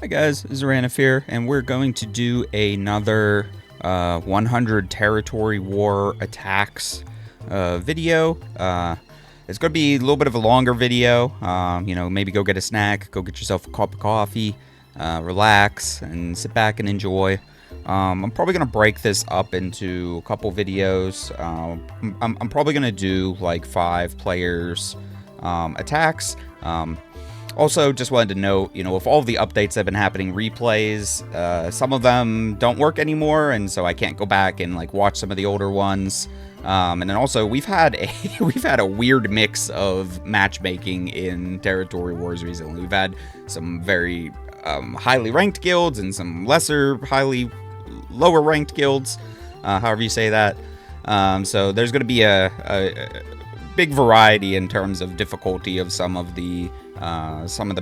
Hi guys, Xoranath here, and we're going to do another 100 territory war attacks video. It's going to be a little bit of a longer video. Maybe go get a snack, go get yourself a cup of coffee, relax, and sit back and enjoy. I'm probably going to break this up into a couple videos. I'm probably going to do like 5 players attacks. Also, just wanted to note, with all the updates that have been happening, replays, some of them don't work anymore, and so I can't go back and like watch some of the older ones. And then also, we've had a weird mix of matchmaking in Territory Wars recently. We've had some very highly ranked guilds and some lower ranked guilds, however you say that. So there's going to be a big variety in terms of difficulty of some of the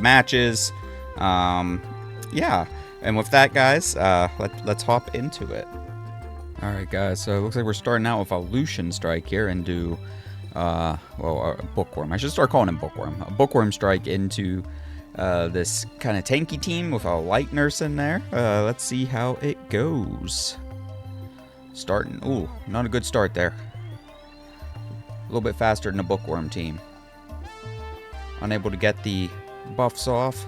matches. Yeah, and with that, guys, let's hop into it. Alright guys, so it looks like we're starting out with a Lucian strike here and do a bookworm. I should start calling him bookworm. A bookworm strike into this kind of tanky team with a light nurse in there. Let's see how it goes. Starting, ooh, not a good start there. A little bit faster than a bookworm team. Unable to get the buffs off.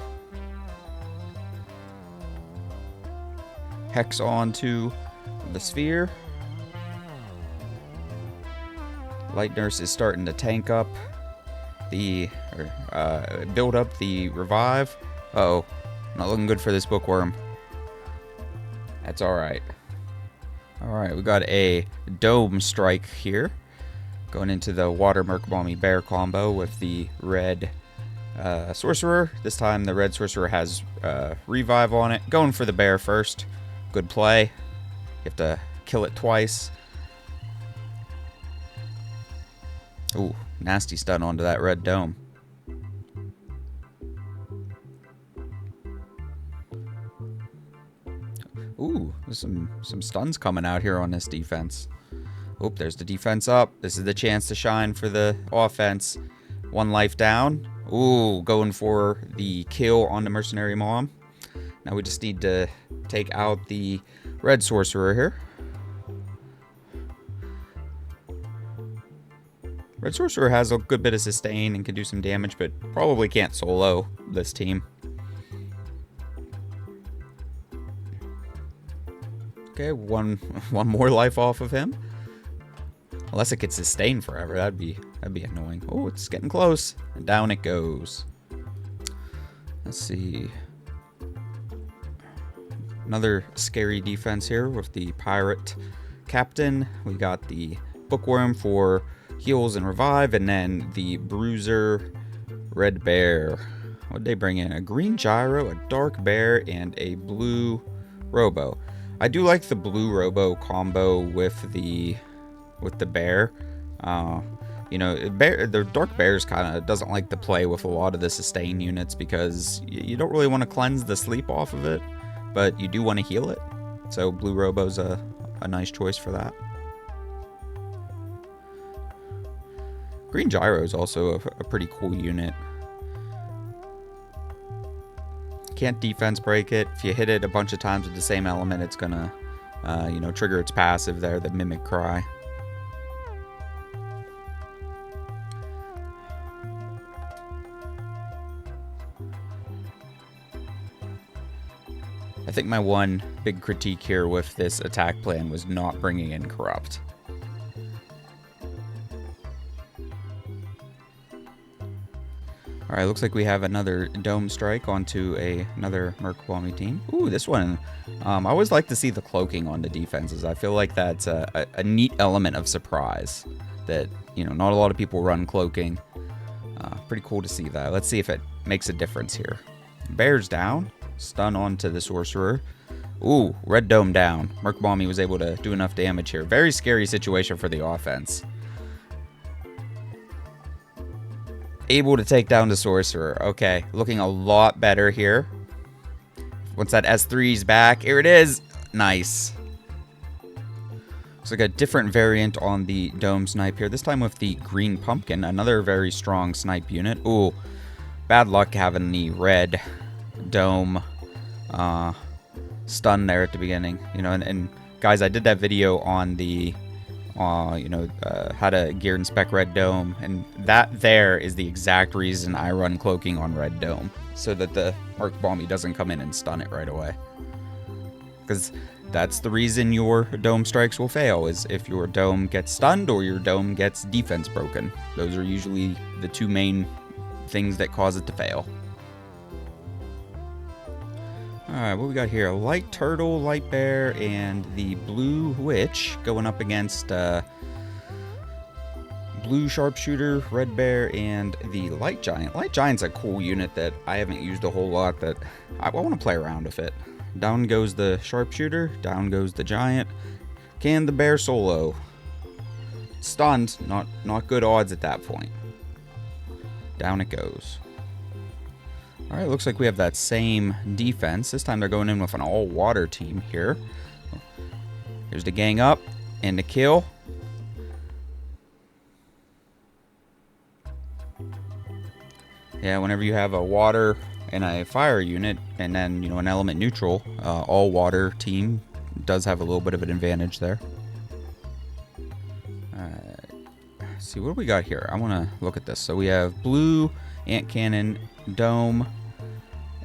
Hex onto the sphere. Light nurse is starting to tank up build up the revive. Uh-oh, not looking good for this bookworm. That's alright. Alright, we got a dome strike here. Going into the water Merc Balmy Bear combo with the red sorcerer. This time the red sorcerer has revive on it. Going for the bear first. Good play. You have to kill it twice. Ooh, nasty stun onto that red dome. Ooh, there's some stuns coming out here on this defense. Oop, there's the defense up. This is the chance to shine for the offense. 1 life down. Ooh, going for the kill on the mercenary mom. Now we just need to take out the red sorcerer here. Red sorcerer has a good bit of sustain and can do some damage, but probably can't solo this team. Okay, one more life off of him. Unless it could sustain forever, that'd be annoying. Oh, it's getting close. And down it goes. Let's see. Another scary defense here with the pirate captain. We got the bookworm for heals and revive, and then the bruiser red bear. What did they bring in? A green gyro, a dark bear, and a blue robo. I do like the blue robo combo with the bear. The dark bears kind of doesn't like to play with a lot of the sustain units because you don't really want to cleanse the sleep off of it, but you do want to heal it. So blue robo's a nice choice for that. Green gyro is also a pretty cool unit. Can't defense break it. If you hit it a bunch of times with the same element, it's gonna trigger its passive there, the mimic cry. I think my one big critique here with this attack plan was not bringing in corrupt. Alright, looks like we have another dome strike onto another Merc Balmy team. Ooh, this one. I always like to see the cloaking on the defenses. I feel like that's a neat element of surprise that, not a lot of people run cloaking. Pretty cool to see that. Let's see if it makes a difference here. Bear's down. Stun onto the sorcerer. Ooh, red dome down. Merc Balmy was able to do enough damage here. Very scary situation for the offense. Able to take down the sorcerer. Okay, looking a lot better here. Once that S3's back, here it is. Nice. Looks like a different variant on the dome snipe here. This time with the green pumpkin. Another very strong snipe unit. Ooh, bad luck having the red dome stun there at the beginning. You know, and guys, I did that video on the how to gear and spec Red Dome, and that there is the exact reason I run cloaking on Red Dome, so that the Arc Bomby doesn't come in and stun it right away. Because that's the reason your dome strikes will fail, is if your dome gets stunned or your dome gets defense broken. Those are usually the two main things that cause it to fail. Alright, what we got here? Light Turtle, Light Bear, and the Blue Witch going up against Blue Sharpshooter, Red Bear, and the Light Giant. Light Giant's a cool unit that I haven't used a whole lot, that I want to play around with it. Down goes the Sharpshooter, down goes the Giant. Can the Bear solo? Stunned, not good odds at that point. Down it goes. Alright, looks like we have that same defense. This time they're going in with an all-water team here. Here's the gang up and the kill. Yeah, whenever you have a water and a fire unit, and then, you know, an element neutral, all-water team does have a little bit of an advantage there. Let's see, what do we got here? I want to look at this. So we have blue, ant cannon, dome,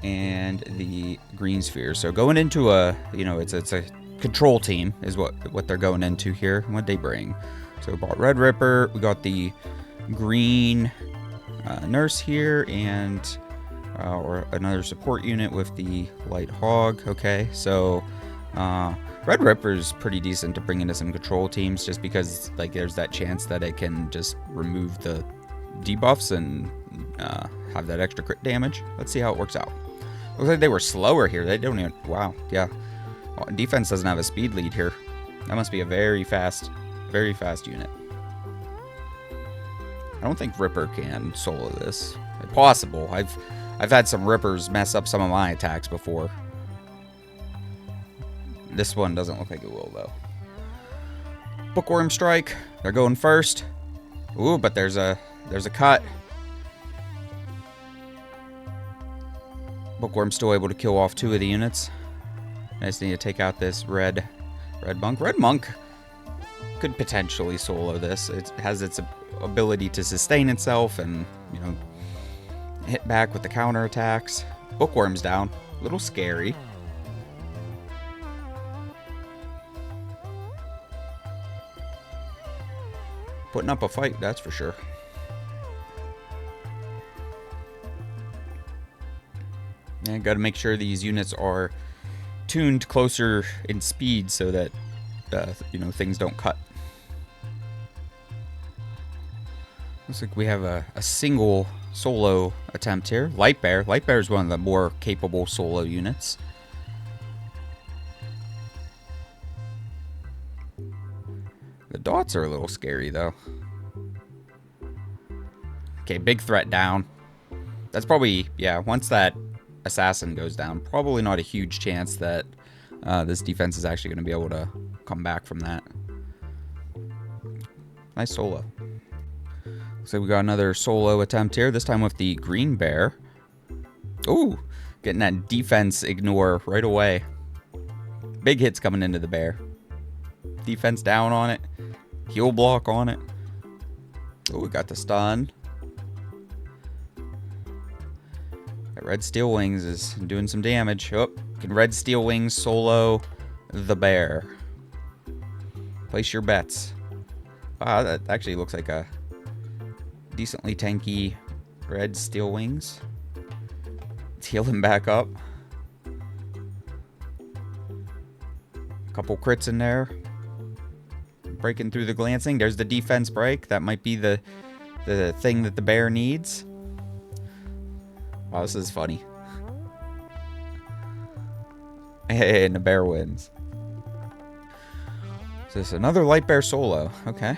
and the green sphere. So going into a, you know, it's a control team is what they're going into here. What they bring. So we bought Red Ripper. We got the green nurse here, and or another support unit with the light hog. Okay, so Red Ripper is pretty decent to bring into some control teams, just because like there's that chance that it can just remove the debuffs and have that extra crit damage. Let's see how it works out. Looks like they were slower here. They don't even... Wow, yeah. Well, defense doesn't have a speed lead here. That must be a very fast unit. I don't think Ripper can solo this. Possible. I've had some Rippers mess up some of my attacks before. This one doesn't look like it will, though. Bookworm Strike. They're going first. Ooh, but there's a cut. Bookworm's still able to kill off 2 of the units. I just need to take out this red monk. Red monk could potentially solo this. It has its ability to sustain itself and, you know, hit back with the counter attacks. Bookworm's down. A little scary. Putting up a fight, that's for sure. And got to make sure these units are tuned closer in speed so that you know, things don't cut. Looks like we have a single solo attempt here. Light Bear. Light Bear is one of the more capable solo units. The dots are a little scary though. Okay, big threat down. That's probably, yeah, once that assassin goes down, probably not a huge chance that this defense is actually going to be able to come back from that. Nice solo. Looks like we got another solo attempt here, this time with the green bear. Ooh, getting that defense ignore right away. Big hits coming into the bear. Defense down on it. Heal block on it. Oh, we got the stun. That red steel wings is doing some damage. Oh, can red steel wings solo the bear? Place your bets. Wow, that actually looks like a decently tanky red steel wings. Let's heal him back up. A couple crits in there. Breaking through the glancing. There's the defense break. That might be the thing that the bear needs. Wow, this is funny. And the bear wins. So this is another light bear solo. Okay.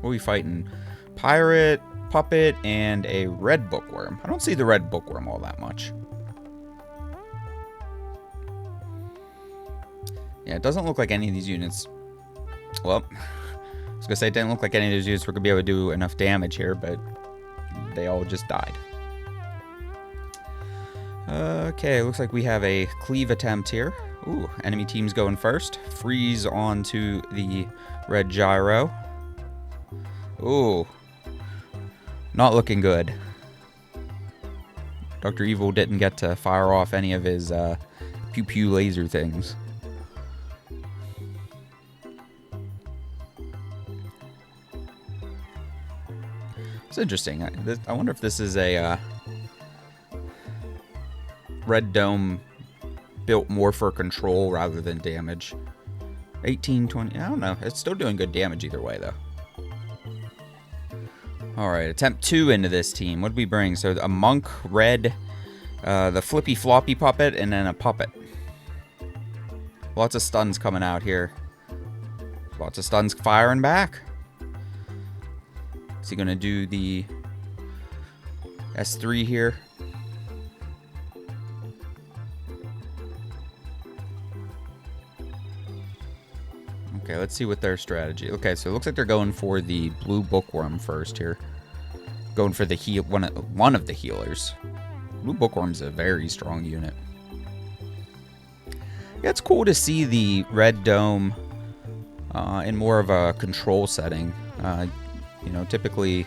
What are we fighting? Pirate, puppet, and a red bookworm. I don't see the red bookworm all that much. Yeah, it doesn't look like any of these units... Well, I was going to say it didn't look like any of these units were going to be able to do enough damage here, but they all just died. Okay, looks like we have a cleave attempt here. Ooh, enemy team's going first. Freeze onto the red gyro. Ooh. Not looking good. Dr. Evil didn't get to fire off any of his pew-pew laser things. It's interesting. I wonder if this is a red dome built more for control rather than damage. 18, 20, I don't know. It's still doing good damage either way, though. Alright, attempt 2 into this team. What did we bring? So a monk, red, the flippy floppy puppet, and then a puppet. Lots of stuns coming out here. Lots of stuns firing back. Is he going to do the S3 here? Okay, let's see what their strategy. Okay, so it looks like they're going for the blue bookworm first here. Going for the heal, one of the healers. Blue bookworm's a very strong unit. Yeah, it's cool to see the red dome in more of a control setting. You know, typically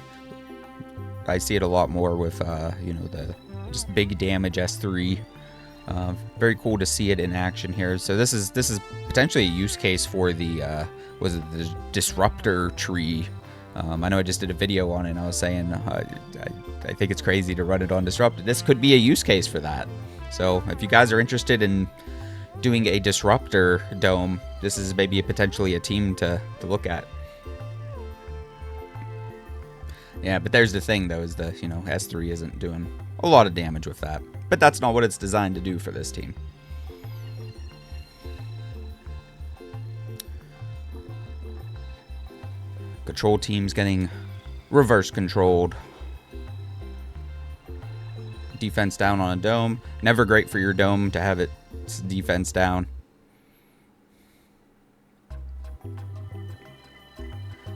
I see it a lot more with you know, the just big damage S3. Very cool to see it in action here. So this is potentially a use case for the was it the disruptor tree? I know I just did a video on it, and I was saying I think it's crazy to run it on disruptor. This could be a use case for that. So if you guys are interested in doing a disruptor dome, this is maybe potentially a team to look at. Yeah, but there's the thing though, is the, you know, S3 isn't doing a lot of damage with that. But that's not what it's designed to do for this team. Control team's getting reverse controlled. Defense down on a dome. Never great for your dome to have its defense down.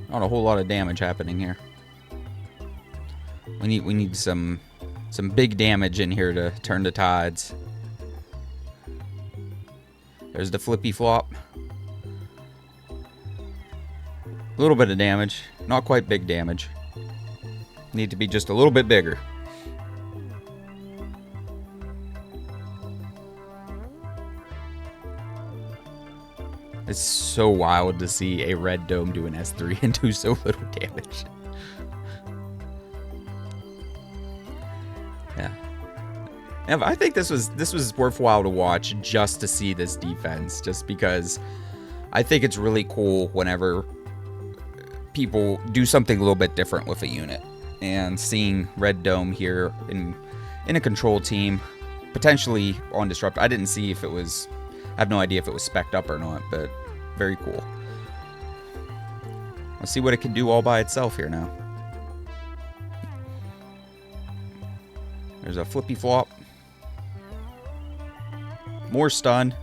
Not a whole lot of damage happening here. We need some big damage in here to turn the tides. There's the flippy flop. A little bit of damage. Not quite big damage. Need to be just a little bit bigger. It's so wild to see a red dome do an S3 and do so little damage. Yeah, I think this was worthwhile to watch just to see this defense, just because I think it's really cool whenever people do something a little bit different with a unit. And seeing Red Dome here in a control team, potentially on Disrupt. I didn't see if it was, I have no idea if it was spec'd up or not, but very cool. Let's see what it can do all by itself here now. There's a flippy flop. More stun.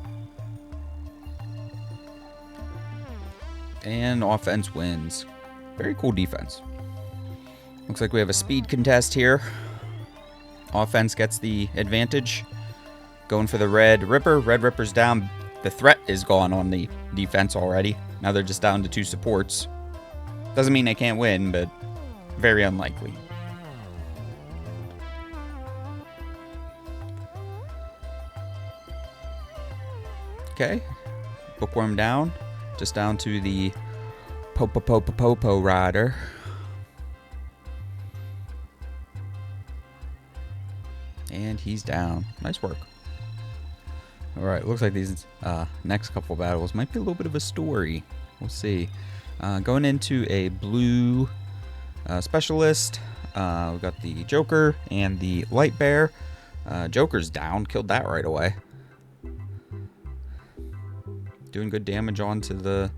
And offense wins. Very cool defense. Looks like we have a speed contest here. Offense gets the advantage. Going for the Red Ripper. Red Ripper's down. The threat is gone on the defense already. Now they're just down to 2 supports. Doesn't mean they can't win, but very unlikely. Okay, Bookworm down, just down to the Popo rider. And he's down. Nice work. Alright, looks like these next couple battles might be a little bit of a story. We'll see. Going into a blue specialist, we've got the Joker and the Light Bear. Joker's down, killed that right away. Doing good damage onto the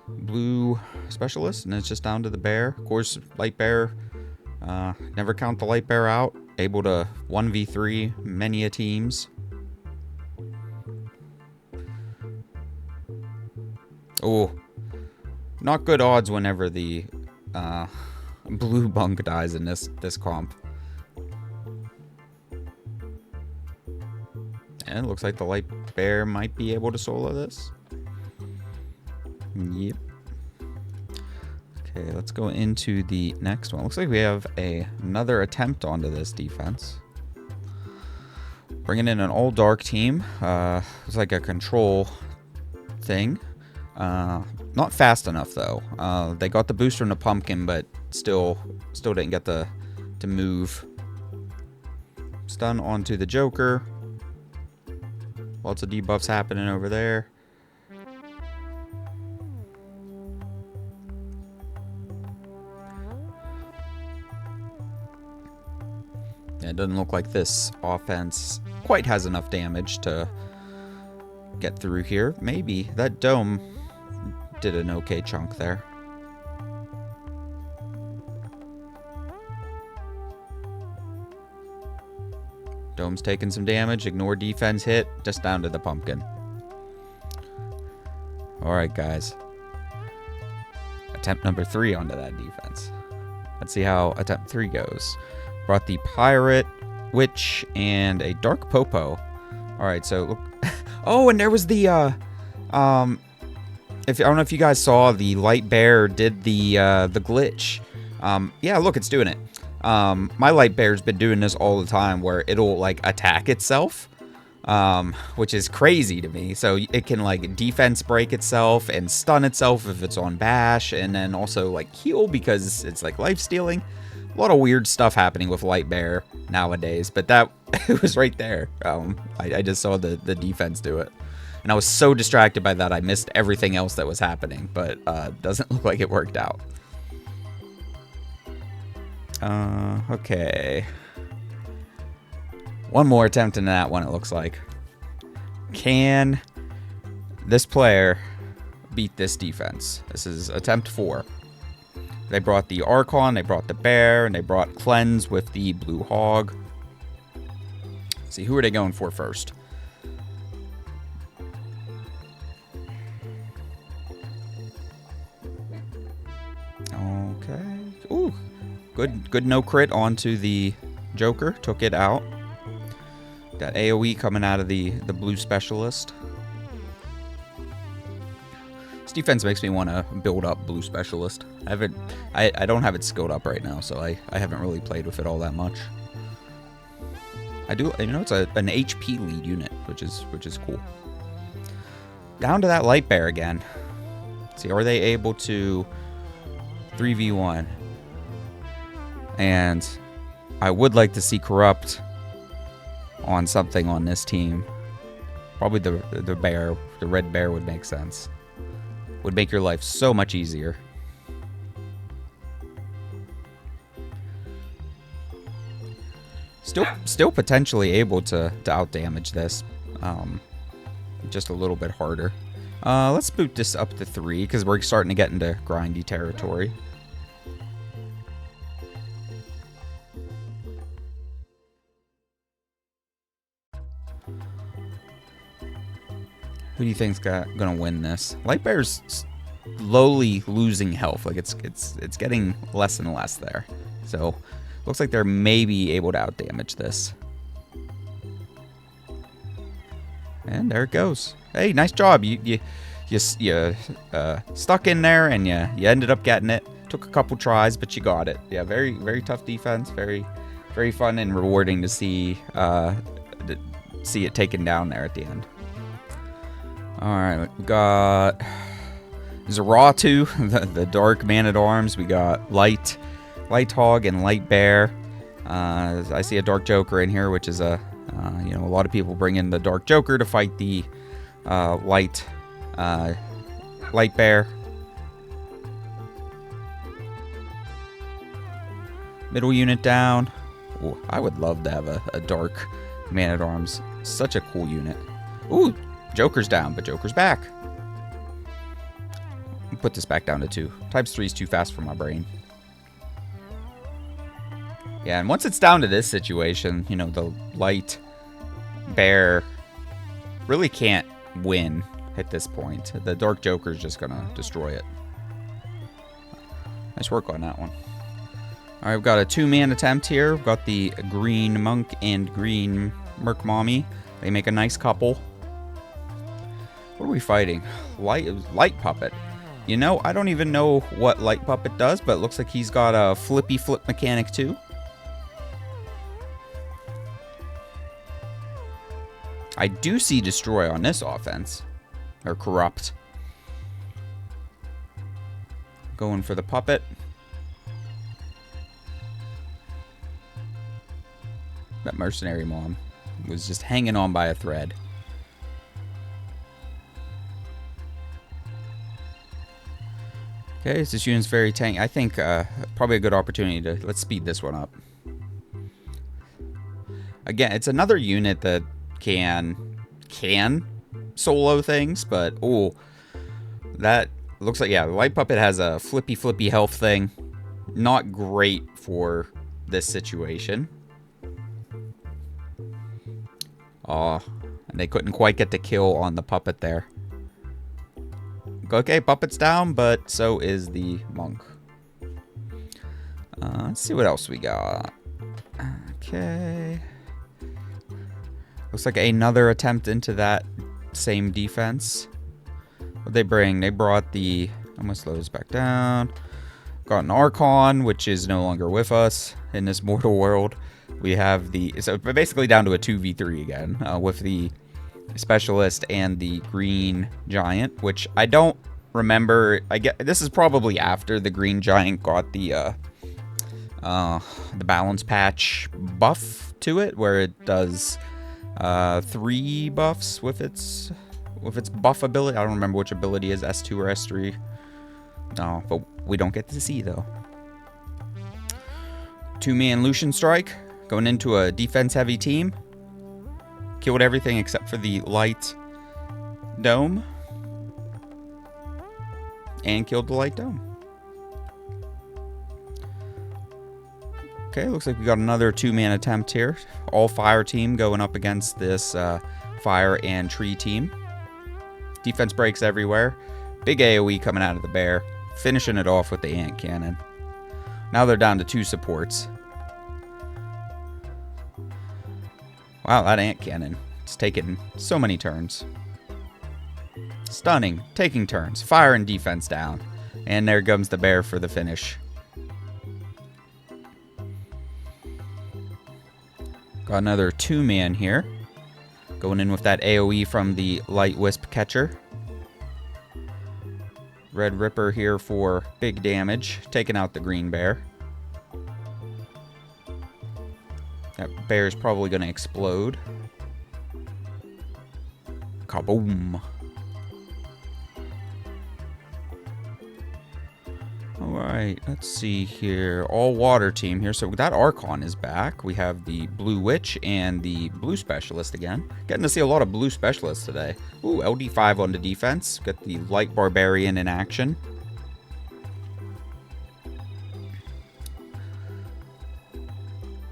blue specialist, and it's just down to the bear. Of course, Light Bear, never count the Light Bear out. Able to 1v3 many a teams. Oh, not good odds whenever the blue bunk dies in this comp. And it looks like the light bear might be able to solo this. Yep. Okay, let's go into the next one. Looks like we have another attempt onto this defense. Bringing in an all-dark team. It's like a control thing. Not fast enough, though. They got the boost from the pumpkin, but still didn't get to move. Stun onto the Joker. Lots of debuffs happening over there. Yeah, it doesn't look like this offense quite has enough damage to get through here. Maybe that dome did an okay chunk there. Dome's taking some damage. Ignore defense hit. Just down to the pumpkin. Alright, guys. Attempt number 3 onto that defense. Let's see how attempt 3 goes. Brought the pirate, witch, and a dark popo. Alright, so look. Oh, and there was the I don't know if you guys saw, the light bear did the glitch. Yeah, look, it's doing it. My light bear's been doing this all the time, where it'll like attack itself, which is crazy to me. So it can like defense break itself and stun itself if it's on bash, and then also like heal because it's like life stealing. A lot of weird stuff happening with light bear nowadays, but that it was right there. I just saw the defense do it, and I was so distracted by that I missed everything else that was happening. But doesn't look like it worked out. Okay. One more attempt in that one, it looks like. Can this player beat this defense? This is attempt 4. They brought the Archon, they brought the bear, and they brought Cleanse with the blue hog. Let's see, who are they going for first? Okay. Ooh. Good no crit onto the Joker. Took it out. Got AoE coming out of the blue specialist. This defense makes me want to build up blue specialist. I don't have it skilled up right now, so I haven't really played with it all that much. I do, you know, it's an HP lead unit, which is cool. Down to that light bear again. Let's see, are they able to 3v1? And I would like to see Corrupt on something on this team. Probably the bear, the red bear would make sense. Would make your life so much easier. Still potentially able to outdamage this. Just a little bit harder. Let's boot this up to 3 because we're starting to get into grindy territory. Who do you think's gonna win this? Light Bear's slowly losing health. Like it's getting less and less there. So looks like they're maybe able to outdamage this. And there it goes. Hey, nice job. You stuck in there and you ended up getting it. Took a couple tries, but you got it. Yeah, very tough defense. Very fun and rewarding to see it taken down there at the end. All right, we got Xoranath, the dark man-at-arms. We got Light Hog, and Light Bear. I see a Dark Joker in here, which is a lot of people bring in the Dark Joker to fight the Light Bear. Middle unit down. Ooh, I would love to have a Dark man-at-arms. Such a cool unit. Ooh. Joker's down, but Joker's back. Put this back down to 2. Times 3 is too fast for my brain. Yeah, and once it's down to this situation, you know, the light bear really can't win at this point. The Dark Joker's just gonna destroy it. Nice work on that one. Alright, we've got a 2-man attempt here. We've got the Green Monk and Green Merc Mommy. They make a nice couple. What are we fighting? Light Puppet. You know, I don't even know what Light Puppet does, but it looks like he's got a flippy flip mechanic too. I do see Destroy on this offense. Or Corrupt. Going for the Puppet. That Mercenary Mom was just hanging on by a thread. Okay, so this unit's very tanky. I think probably a good opportunity to... Let's speed this one up. Again, it's another unit that can solo things, but... Oh, that looks like... Yeah, the Light Puppet has a flippy health thing. Not great for this situation. Oh, and they couldn't quite get the kill on the Puppet there. Okay, Puppet's down, but so is the Monk. Let's see what else we got. Okay. Looks like another attempt into that same defense. What'd they bring? They brought the... I'm going to slow this back down. Got an Archon, which is no longer with us in this mortal world. We have the... So basically down to a 2v3 again, with the Specialist and the Green Giant, which I don't remember. I get this is probably after the Green Giant got the balance patch buff to it, where it does 3 buffs with its buff ability. I don't remember which ability is S2 or S3. No, but we don't get to see though. 2-man Lucian Strike going into a defense heavy team. Killed everything except for the light dome. And killed the light dome. Okay, looks like we got another 2-man attempt here. All fire team going up against this fire and tree team. Defense breaks everywhere. Big AoE coming out of the bear. Finishing it off with the ant cannon. Now they're down to 2 supports. Wow, that ant cannon. It's taken so many turns. Stunning. Taking turns. Fire and defense down. And there comes the bear for the finish. Got another 2-man here. Going in with that AoE from the Light Wisp Catcher. Red Ripper here for big damage. Taking out the green bear. That bear is probably going to explode. Kaboom. Alright, let's see here. All water team here. So that Archon is back. We have the Blue Witch and the Blue Specialist again. Getting to see a lot of Blue Specialists today. Ooh, LD5 on the defense. Got the Light Barbarian in action.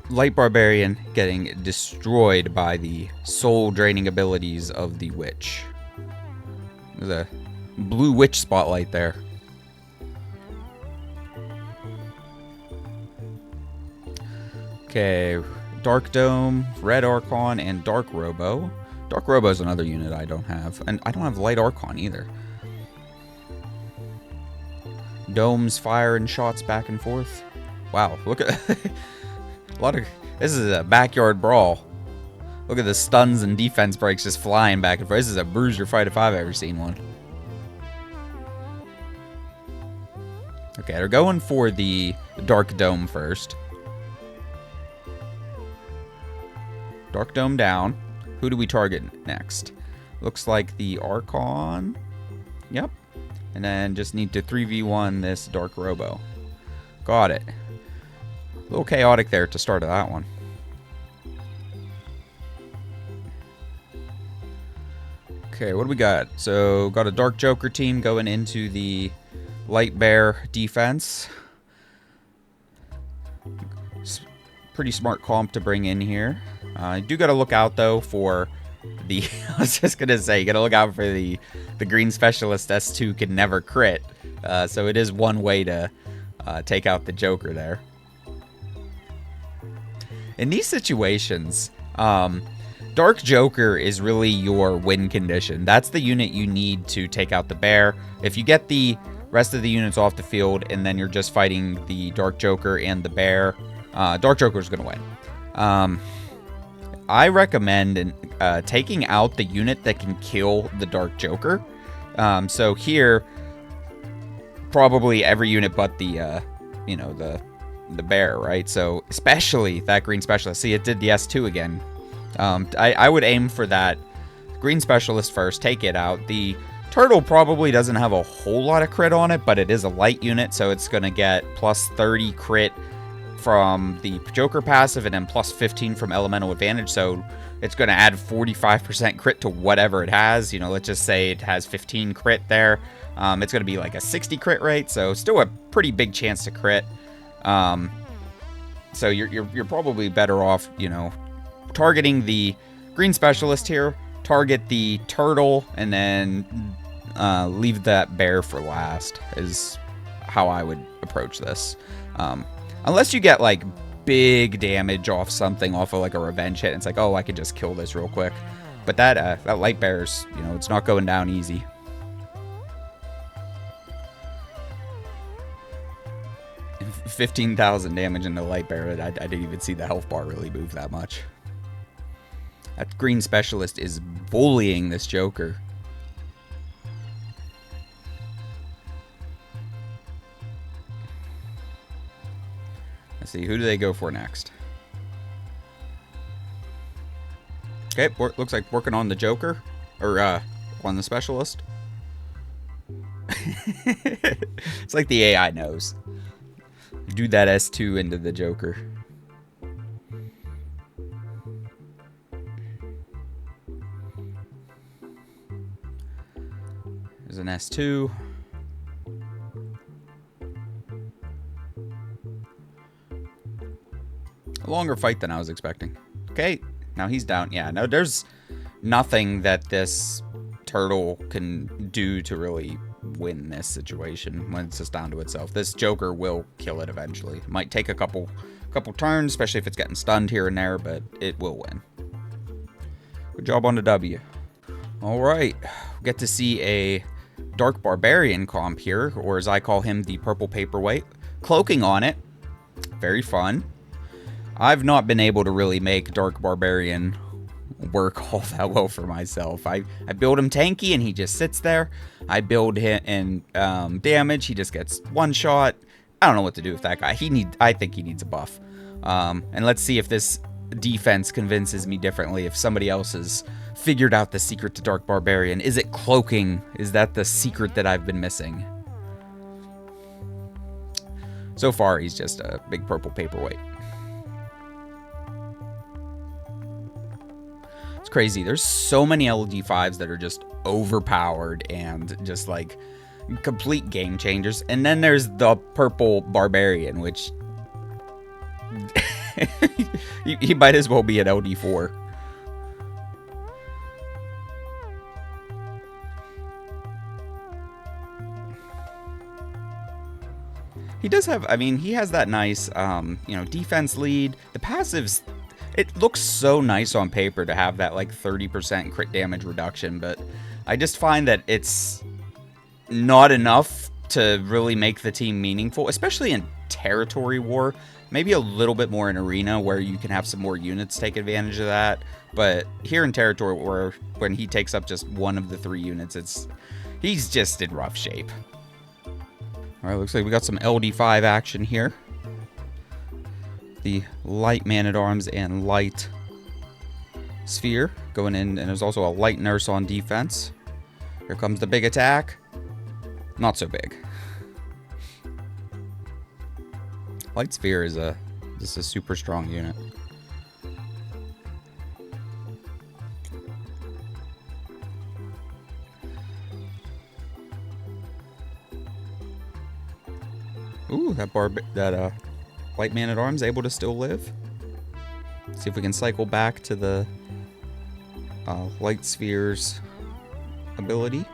Light Barbarian getting destroyed by the soul-draining abilities of the Witch. There's a Blue Witch spotlight there. Okay, Dark Dome, Red Archon, and Dark Robo. Dark Robo is another unit I don't have. And I don't have Light Archon either. Domes firing shots back and forth. Wow, look at... This is a backyard brawl. Look at the stuns and defense breaks just flying back and forth. This is a bruiser fight if I've ever seen one. Okay, they're going for the Dark Dome first. Dark Dome down. Who do we target next? Looks like the Archon. Yep. And then just need to 3v1 this Dark Robo. Got it. A little chaotic there at the start of that one. Okay, what do we got? So, got a Dark Joker team going into the Light Bear defense. Pretty smart comp to bring in here. You do got to look out, though, for the... I was just going to say, you got to look out for the Green Specialist S2 can never crit. So it is one way to take out the Joker there. In these situations, Dark Joker is really your win condition. That's the unit you need to take out the bear. If you get the rest of the units off the field and then you're just fighting the Dark Joker and the bear, Dark Joker is going to win. I recommend taking out the unit that can kill the Dark Joker. So here, probably every unit but the, you know, the bear, right? So especially that green specialist. See, it did the S2 again. I would aim for that green specialist first, take it out. The turtle probably doesn't have a whole lot of crit on it, but it is a light unit, so it's going to get plus 30 crit from the Joker passive and then plus 15 from elemental advantage, so it's going to add 45% crit to whatever it has. You know, let's just say it has 15 crit there. It's going to be like a 60 crit rate, so still a pretty big chance to crit. So you're probably better off, you know, targeting the green specialist here, target the turtle, and then leave that bear for last is how I would approach this. Unless you get like big damage off something, off of like a revenge hit, and it's like, oh, I could just kill this real quick. But that light bear's, you know, it's not going down easy. $15,000 damage in the light bear. I didn't even see the health bar really move that much. That green specialist is bullying this Joker. Let's see, who do they go for next? Okay, looks like working on the Joker, or on the specialist. It's like the AI knows. Do that S2 into the Joker. There's an S2. A longer fight than I was expecting. Okay, now he's down. Yeah, no, there's nothing that this turtle can do to really win this situation when it's just down to itself. This Joker will kill it eventually. It might take a couple turns, especially if it's getting stunned here and there, but it will win. Good job on the W. All right, we get to see a Dark Barbarian comp here, or as I call him, the Purple Paperweight. Cloaking on it, very fun. I've not been able to really make Dark Barbarian work all that well for myself. I build him tanky and he just sits there. I build him in damage, he just gets one shot. I don't know what to do with that guy. I think he needs a buff. And let's see if this defense convinces me differently. If somebody else has figured out the secret to Dark Barbarian. Is it cloaking? Is that the secret that I've been missing? So far, he's just a big purple paperweight. It's crazy. There's so many LD5s that are just overpowered and just like complete game changers. And then there's the purple barbarian, which he might as well be an LD4. He does have, I mean, he has that nice, you know, defense lead. The passives, it looks so nice on paper to have that like 30% crit damage reduction, but I just find that it's not enough to really make the team meaningful, especially in territory war. Maybe a little bit more in arena where you can have some more units take advantage of that. But here in territory war, when he takes up just one of the 3 units, he's just in rough shape. All right, looks like we got some LD5 action here. The light man-at-arms and light sphere going in, and there's also a light nurse on defense. Here comes the big attack. Not so big. Light sphere is just a super strong unit. Ooh, that light man-at-arms able to still live. See if we can cycle back to the light sphere's ability.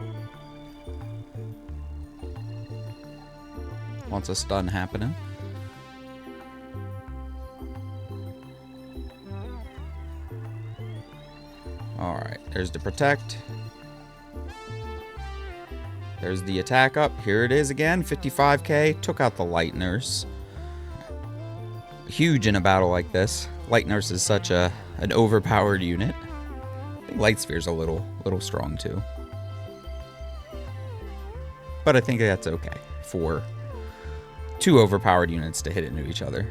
Lots of stun happening. Alright, there's the protect. There's the attack up. Here it is again, 55k. Took out the light nurse. Huge in a battle like this. Light nurse is such an overpowered unit. I think light sphere's a little strong too. But I think that's okay for 2 overpowered units to hit into each other.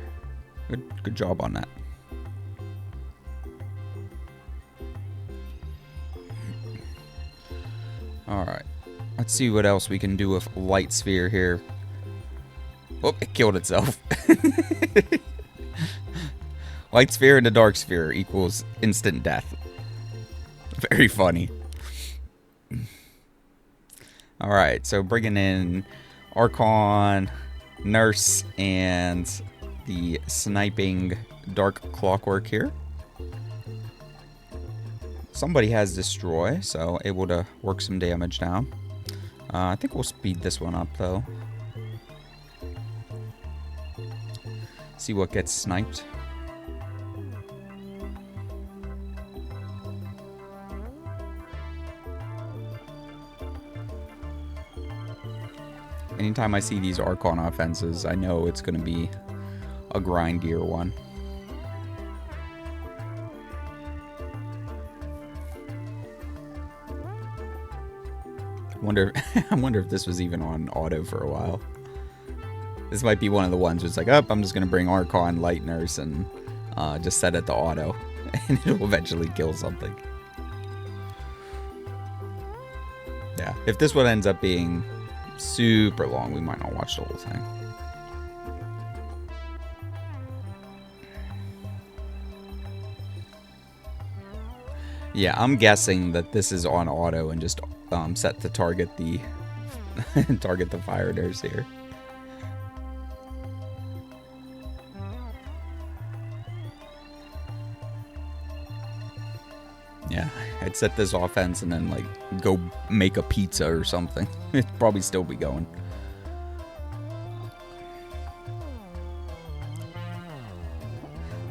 Good job on that. Alright. Let's see what else we can do with light sphere here. Oh, it killed itself. Light sphere into dark sphere equals instant death. Very funny. Alright, so bringing in Archon, Nurse, and the sniping Dark Clockwork here. Somebody has Destroy, so able to work some damage down. I think we'll speed this one up, though. See what gets sniped. Anytime I see these Archon offenses, I know it's going to be a grindier one. I wonder if this was even on auto for a while. This might be one of the ones where it's like, oh, I'm just going to bring Archon, Light Nurse, and just set it to auto. And it'll eventually kill something. Yeah, if this one ends up being super long, we might not watch the whole thing. Yeah, I'm guessing that this is on auto and just set to target the target the fire nurse here. Yeah, I'd set this offense and then like go make a pizza or something. It'd probably still be going.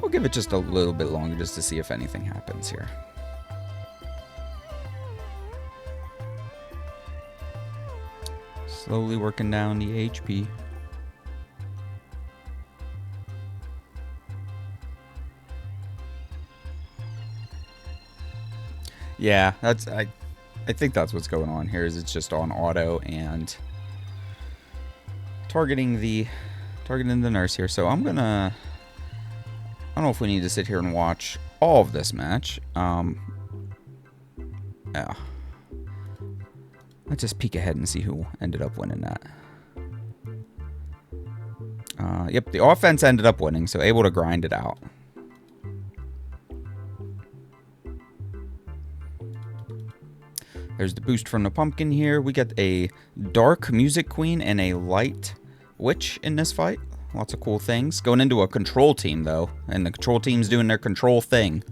We'll give it just a little bit longer just to see if anything happens here. Slowly working down the HP. Yeah, that's I think that's what's going on here. Is it's just on auto and targeting the nurse here. So I'm gonna. I don't know if we need to sit here and watch all of this match. Yeah. Let's just peek ahead and see who ended up winning that. Yep, the offense ended up winning, so able to grind it out. There's the boost from the pumpkin here. We get a dark music queen and a light witch in this fight. Lots of cool things. Going into a control team, though, and the control team's doing their control thing.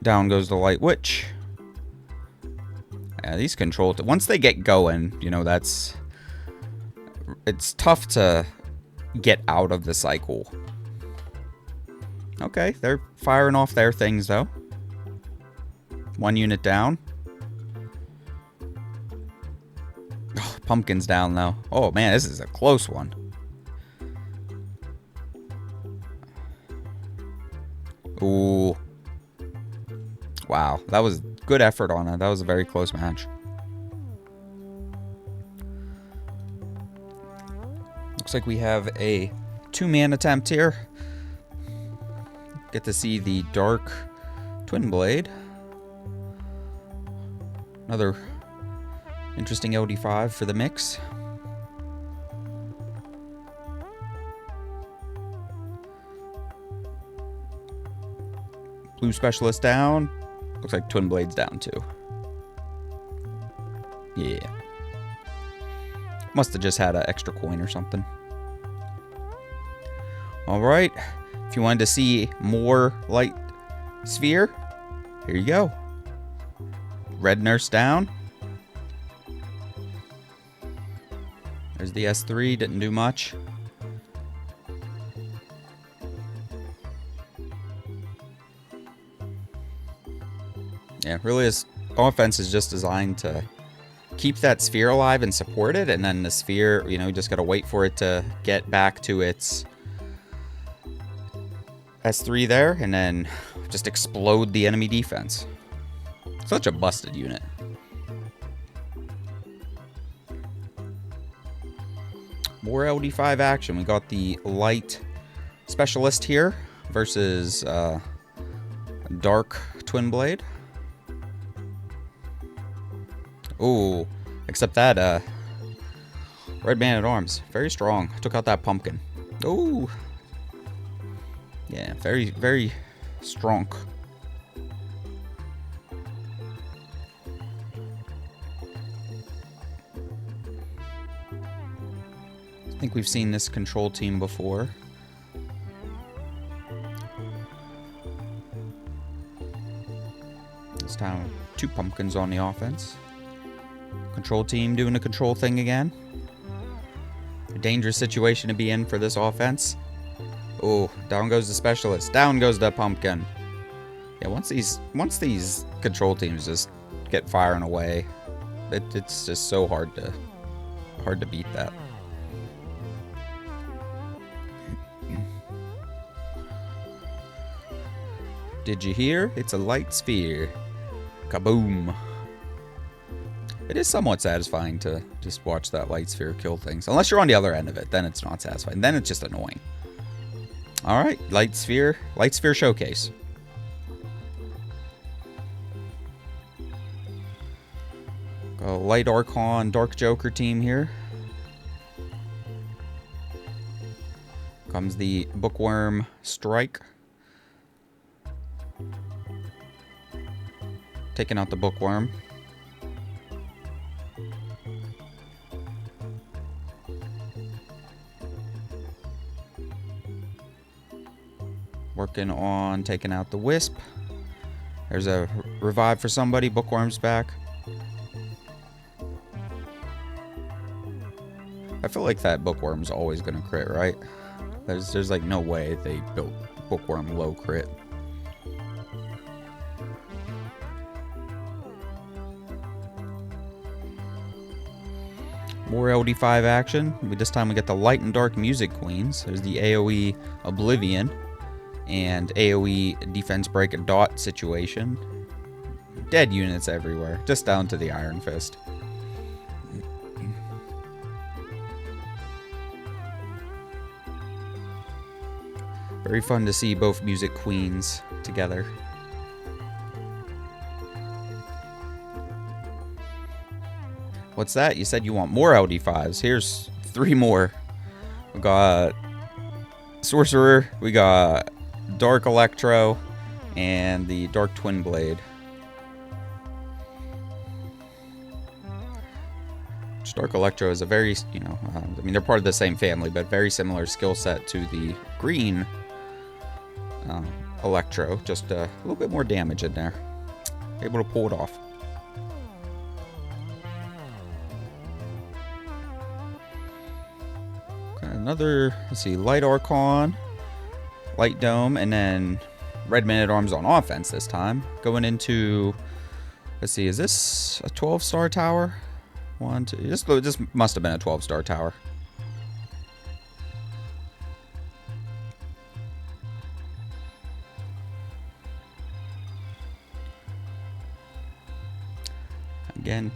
Down goes the light witch. Yeah, these control... once they get going, you know, it's tough to get out of the cycle. Okay, they're firing off their things, though. 1 unit down. Oh, pumpkin's down, though. Oh, man, this is a close one. Ooh. Wow, that was good effort on it. That was a very close match. Looks like we have a 2-man attempt here. Get to see the Dark Twin Blade. Another interesting LD5 for the mix. Blue Specialist down. Looks like Twin Blade's down too. Yeah. Must have just had an extra coin or something. Alright. If you wanted to see more light sphere, here you go. Red Nurse down. There's the S3, didn't do much. Yeah, really, this offense is just designed to keep that sphere alive and support it, and then the sphere, you know, you just gotta wait for it to get back to its S3 there, and then just explode the enemy defense. Such a busted unit. More LD5 action. We got the light specialist here versus dark twin blade. Ooh, except that red man at arms, very strong. Took out that pumpkin. Ooh, yeah, very, very strong. I think we've seen this control team before. This time, 2 pumpkins on the offense. Control team doing the control thing again. A dangerous situation to be in for this offense. Oh, down goes the specialist. Down goes the pumpkin. Yeah, once these control teams just get firing away, it's just so hard to beat that. Did you hear? It's a light sphere. Kaboom. It is somewhat satisfying to just watch that light sphere kill things. Unless you're on the other end of it, then it's not satisfying. Then it's just annoying. Alright, light sphere showcase. Got a light Archon, dark Joker team here. Comes the Bookworm Strike. Taking out the Bookworm. Working on taking out the Wisp. There's a revive for somebody. Bookworm's back. I feel like that Bookworm's always gonna crit, right? There's like no way they built Bookworm low crit. More LD5 action. This time we get the light and dark music queens. There's the AoE Oblivion and AoE defense break a dot situation. Dead units everywhere, just down to the Iron Fist. Very fun to see both music queens together. What's that? You said you want more LD5s. Here's 3 more. We got Sorcerer, we got Dark Electro, and the Dark Twin Blade. Dark Electro is a very, you know, I mean, they're part of the same family, but very similar skill set to the green Electro. Just a little bit more damage in there. Able to pull it off. Another, let's see, Light Archon, Light Dome, and then Red Man-at-Arms on offense this time. Going into, let's see, is this a 12-star tower? One, two, this must have been a 12-star tower. Again,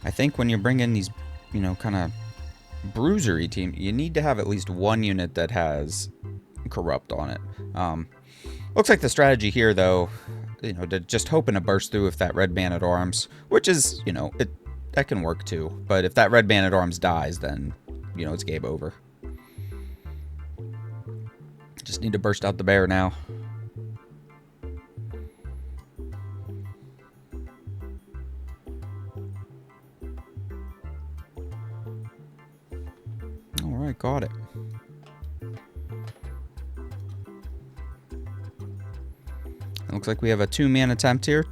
I think when you bring in these, you know, kind of bruisery team, you need to have at least one unit that has corrupt on it. Looks like the strategy here, though, you know, to just hoping to burst through with that red man at arms, which is, you know, that can work too. But if that red man at arms dies, then, you know, it's game over. Just need to burst out the bear now. Alright, got it. It looks like we have a 2-man attempt here.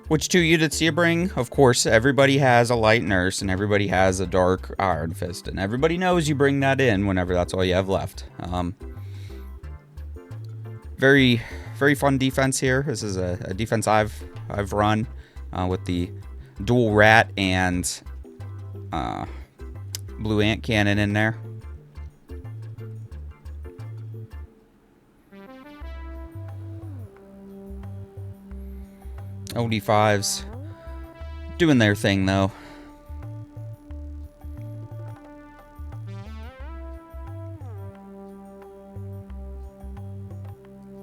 Which 2 units do you bring? Of course, everybody has a light nurse and everybody has a dark Iron Fist. And everybody knows you bring that in whenever that's all you have left. Very very fun defense here. This is a defense I've run with the dual rat and blue ant cannon in there. LD5s doing their thing though.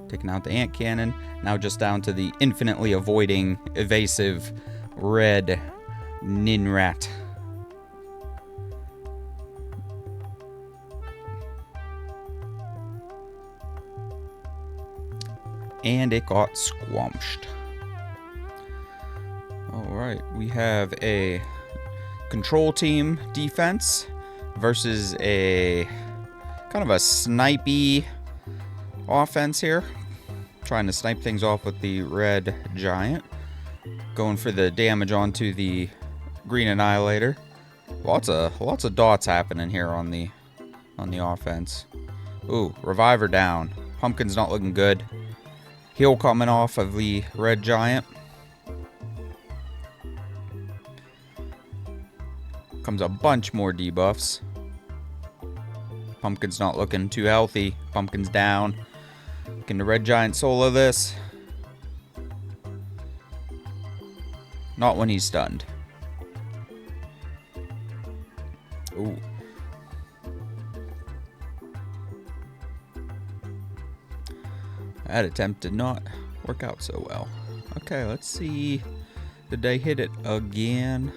Taking out the ant cannon. Now just down to the infinitely avoiding, evasive red Ninrat. And it got squanched. Alright, we have a control team defense versus a kind of a snipey offense here. Trying to snipe things off with the red giant. Going for the damage onto the green annihilator. Lots of dots happening here on the offense. Ooh, reviver down. Pumpkin's not looking good. Heal coming off of the red giant. Comes a bunch more debuffs. Pumpkin's not looking too healthy. Pumpkin's down. Can the red giant solo this? Not when he's stunned. Ooh. That attempt did not work out so well. Okay, let's see. Did they hit it again?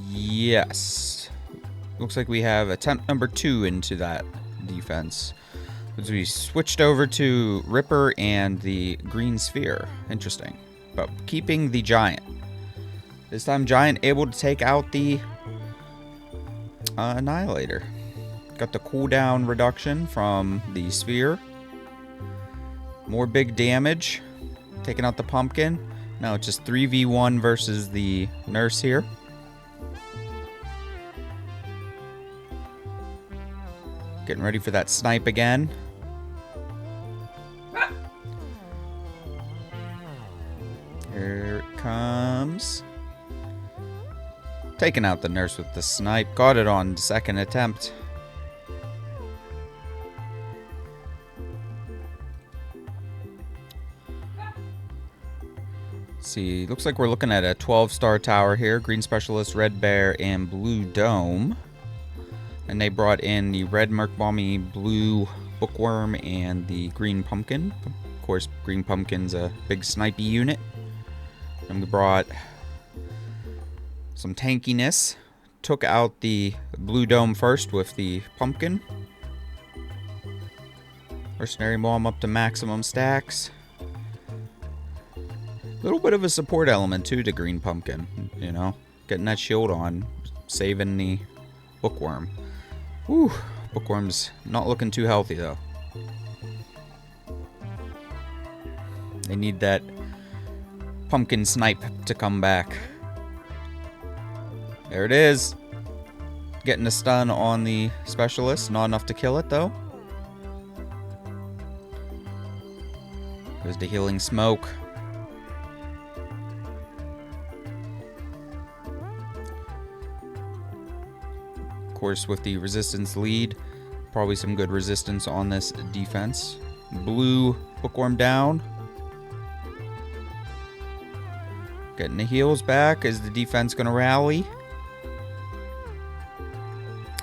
Yes. Looks like we have attempt number 2 into that defense. As we switched over to Ripper and the green sphere. Interesting. But keeping the giant. This time giant able to take out the annihilator. Got the cooldown reduction from the sphere. More big damage. Taking out the pumpkin. Now it's just 3v1 versus the nurse here. Getting ready for that snipe again. Here it comes. Taking out the nurse with the snipe. Got it on second attempt. See, looks like we're looking at a 12-star tower here. Green Specialist, Red Bear, and Blue Dome. And they brought in the red Merkbommy, blue Bookworm, and the green Pumpkin. Of course, green Pumpkin's a big snipey unit. And we brought some tankiness. Took out the Blue Dome first with the Pumpkin. Mercenary Bomb up to maximum stacks. A little bit of a support element too to green Pumpkin, you know, getting that shield on, saving the Bookworm. Whew, Bookworm's not looking too healthy though. They need that Pumpkin snipe to come back. There it is. Getting a stun on the Specialist, not enough to kill it though. There's the healing smoke. Course, with the resistance lead, probably some good resistance on this defense. Blue Bookworm down. Getting the heals back. Is the defense going to rally?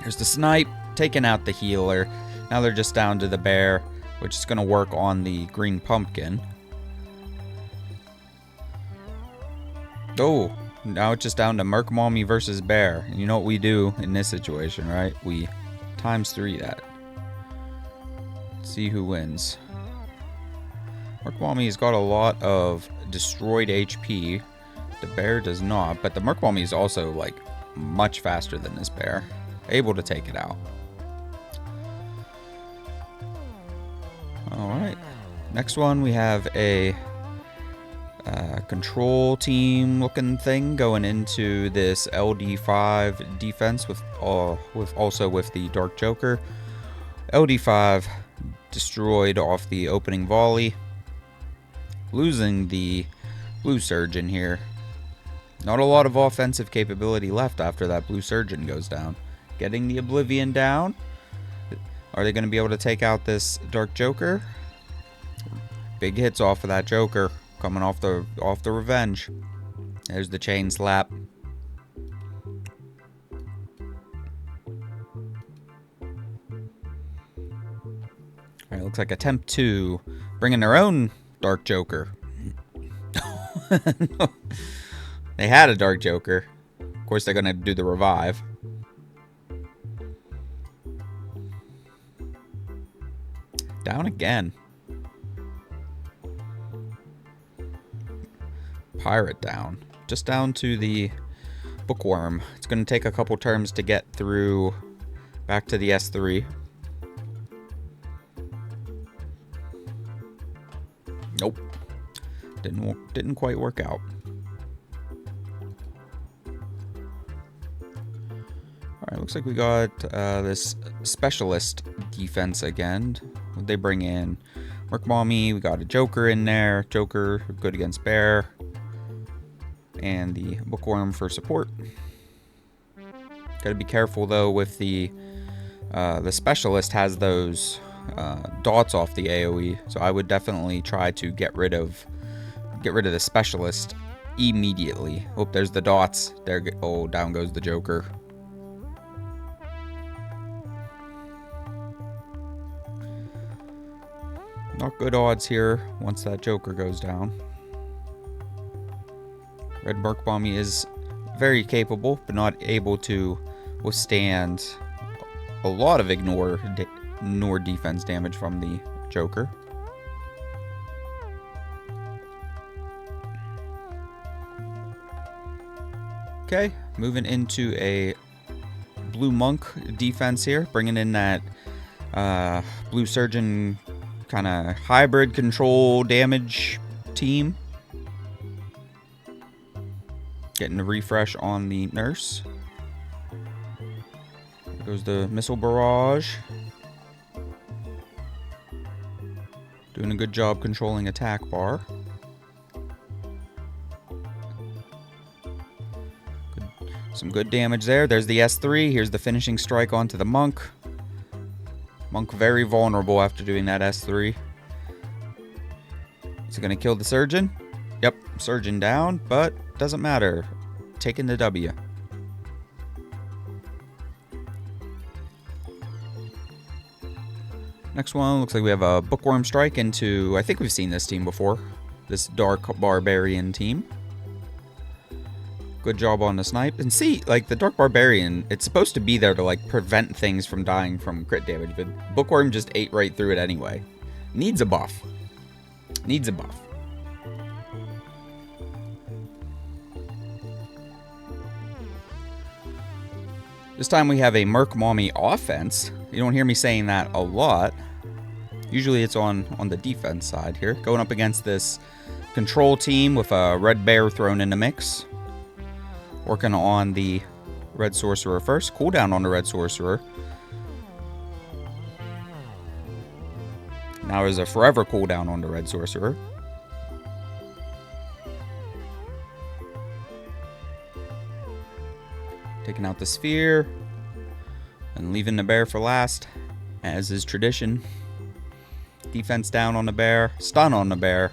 Here's the snipe, taking out the healer. Now they're just down to the bear, which is going to work on the green Pumpkin. Oh, now it's just down to Merkbommy versus bear. And you know what we do in this situation, right? We ×3 that. Let's see who wins. Merkbommy's got a lot of destroyed HP. The bear does not, but the Merkbommy is also like much faster than this bear. Able to take it out. Alright. Next one we have a control team looking thing going into this LD5 defense with also with the Dark Joker. LD5 destroyed off the opening volley. Losing the Blue Surgeon here. Not a lot of offensive capability left after that Blue Surgeon goes down. Getting the Oblivion down. Are they going to be able to take out this Dark Joker? Big hits off of that Joker. Coming off the revenge. There's the chain slap. Alright, looks like attempt 2. Bringing their own Dark Joker. They had a Dark Joker. Of course, they're going to do the revive. Down again. Pirate down. Just down to the Bookworm. It's going to take a couple turns to get through back to the S3. Nope. Didn't quite work out. Alright, looks like we got this specialist defense again. They bring in Merc Mommy. We got a Joker in there. Joker, good against Bear. And the Bookworm for support. Gotta be careful though with the specialist has those dots off the AoE, so I would definitely try to get rid of the specialist immediately. Oh, there's the dots. There. Oh, down goes the Joker. Not good odds here once that Joker goes down. Red Merc Bomby is very capable, but not able to withstand a lot of ignore defense damage from the Joker. Okay, moving into a Blue Monk defense here, bringing in that Blue Surgeon kind of hybrid control damage team. Getting a refresh on the Nurse. There goes the Missile Barrage. Doing a good job controlling attack bar. Some good damage there. There's the S3. Here's the finishing strike onto the Monk. Monk very vulnerable after doing that S3. Is it going to kill the Surgeon? Yep, Surgeon down, but doesn't matter. Taking the W. Next one, looks like we have a Bookworm strike into, I think we've seen this team before. This Dark Barbarian team. Good job on the snipe. And see, like, the Dark Barbarian, it's supposed to be there to, like, prevent things from dying from crit damage, but Bookworm just ate right through it anyway. Needs a buff. Needs a buff. This time we have a Merc Mommy offense. You don't hear me saying that a lot. Usually it's on the defense side here. Going up against this control team with a Red Bear thrown in the mix. Working on the Red Sorcerer first. Cooldown on the Red Sorcerer. Now there's a forever cooldown on the Red Sorcerer. Taking out the Sphere. And leaving the Bear for last. As is tradition. Defense down on the Bear. Stun on the Bear.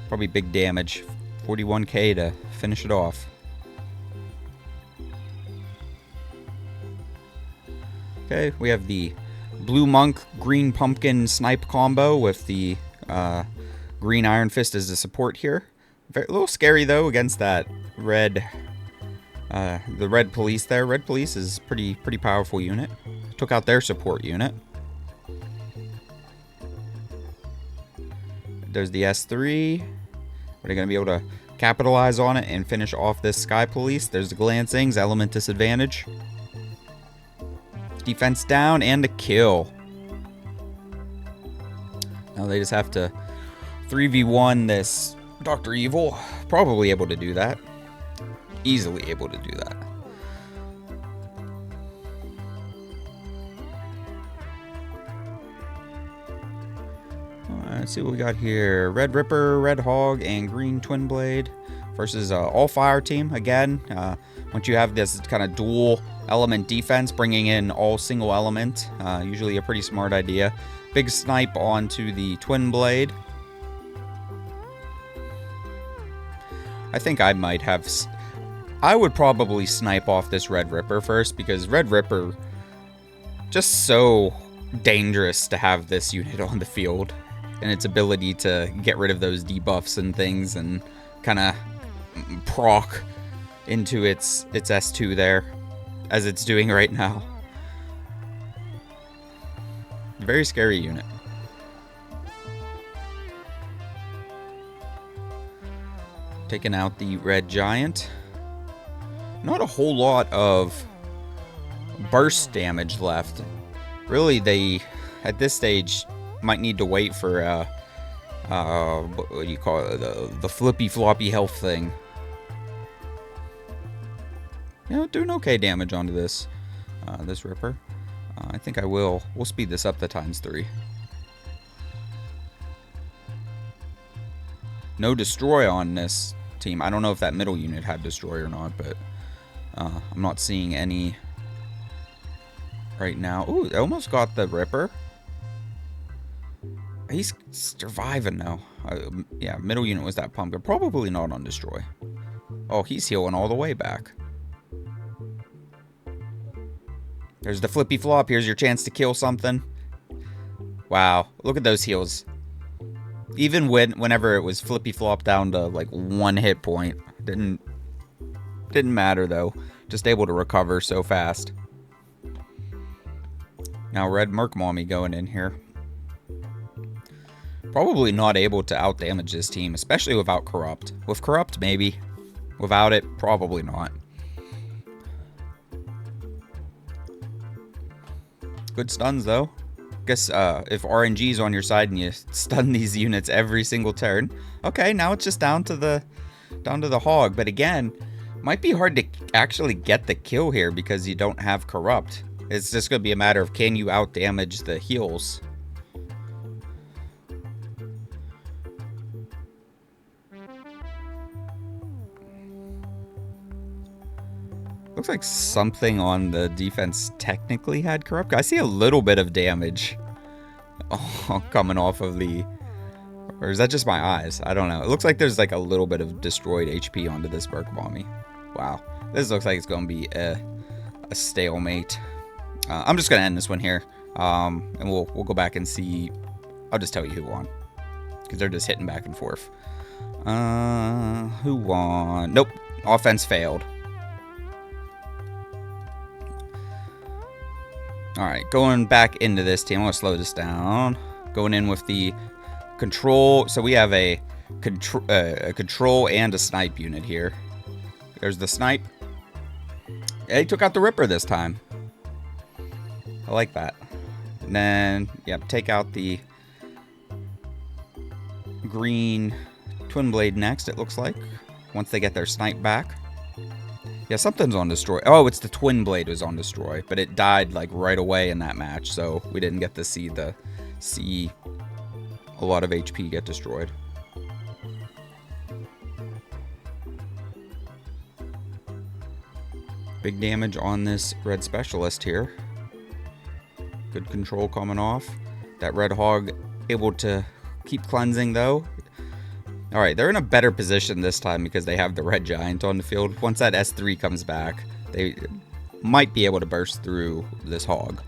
Probably big damage. 41k to finish it off. Okay, we have the Blue Monk Green Pumpkin Snipe combo with the Green Iron Fist as the support here. A little scary though against that red, the Red Police there. Red Police is pretty powerful unit. Took out their support unit. There's the S3. Are they going to be able to capitalize on it and finish off this Sky Police? There's the Glancings, element disadvantage. Defense down and a kill. Now they just have to 3v1 this Dr. Evil. Probably able to do that. Easily able to do that. Let's see what we got here. Red Ripper, Red Hog, and Green Twin Blade versus all fire team again. Once you have this kind of dual element defense, bringing in all single element, usually a pretty smart idea. Big snipe onto the Twin Blade. I think I might have... I would probably snipe off this Red Ripper first, because Red Ripper, just so dangerous to have this unit on the field, and its ability to get rid of those debuffs and things and kind of proc into its S2 there, as it's doing right now. Very scary unit. Taking out the Red Giant. Not a whole lot of burst damage left. Really, they, at this stage, might need to wait for, what do you call it, the flippy floppy health thing. You know, doing okay damage onto this, this Ripper. I think I will. We'll speed this up to ×3. No destroy on this team. I don't know if that middle unit had destroy or not, but I'm not seeing any right now. Ooh, I almost got the Ripper. He's surviving now. Yeah, middle unit was that pumpkin. Probably not on destroy. Oh, he's healing all the way back. There's the flippy flop. Here's your chance to kill something. Wow, look at those heals. Even whenever it was flippy flop down to like 1 hit point, didn't matter though. Just able to recover so fast. Now Red Merc Mommy going in here. Probably not able to outdamage this team, especially without Corrupt. With Corrupt, maybe. Without it, probably not. Good stuns though. Guess if RNG's on your side and you stun these units every single turn. Okay, now it's just down to the hog. But again, might be hard to actually get the kill here because you don't have Corrupt. It's just going to be a matter of, can you outdamage the heals? Looks like something on the defense technically had Corrupt. I see a little bit of damage coming off of the... Or is that just my eyes? I don't know. It looks like there's like a little bit of destroyed HP onto this Merc Mommy. Wow. This looks like it's going to be a stalemate. I'm just going to end this one here. And we'll go back and see. I'll just tell you who won. Because they're just hitting back and forth. Who won? Nope. Offense failed. Alright, going back into this team. I'm going to slow this down. Going in with the control. So we have a control and a snipe unit here. There's the snipe. Yeah, he took out the Ripper this time. I like that. And then, yep, take out the green Twin Blade next, it looks like. Once they get their snipe back. Yeah, something's on destroy. Oh, it's the Twin Blade was on destroy, but it died like right away in that match, so we didn't get to see a lot of HP get destroyed. Big damage on this red specialist here. Good control coming off. That red hog able to keep cleansing though. Alright, they're in a better position this time because they have the red giant on the field. Once that S3 comes back, they might be able to burst through this hog.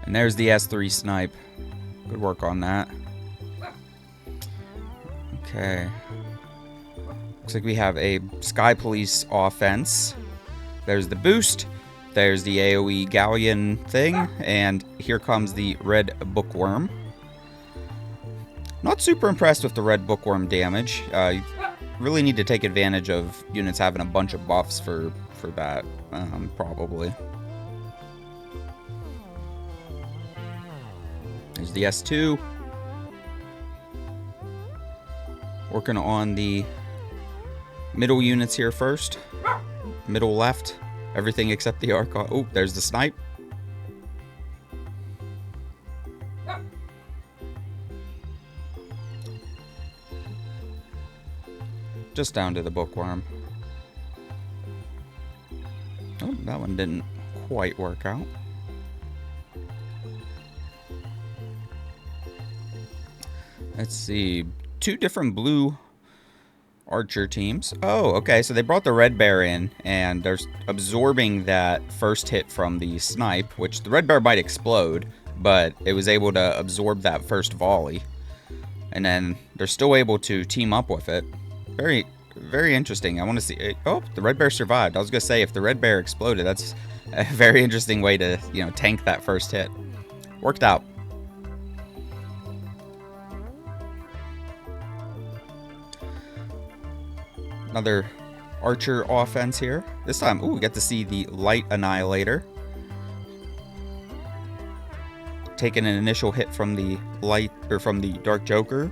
And there's the S3 snipe. Good work on that. Okay. Looks like we have a Sky Police offense. There's the boost. There's the AoE galleon thing. And here comes the red bookworm. Not super impressed with the red bookworm damage. You really need to take advantage of units having a bunch of buffs for that, probably. There's the S2. Working on the Middle units here first. Middle left. Everything except the Archon. Oh, there's the snipe. Just down to the bookworm. Oh, that one didn't quite work out. Let's see. 2 different blue archer teams. Oh, okay. So they brought the red bear in, and they're absorbing that first hit from the snipe, which the red bear might explode, but it was able to absorb that first volley. And then they're still able to team up with it. Very, very interesting. I want to see. Oh, the red bear survived. I was gonna say, if the red bear exploded, that's a very interesting way to, you know, tank that first hit. Worked out. Another archer offense here. This time, ooh, we get to see the light annihilator taking an initial hit from the light, or from the dark joker.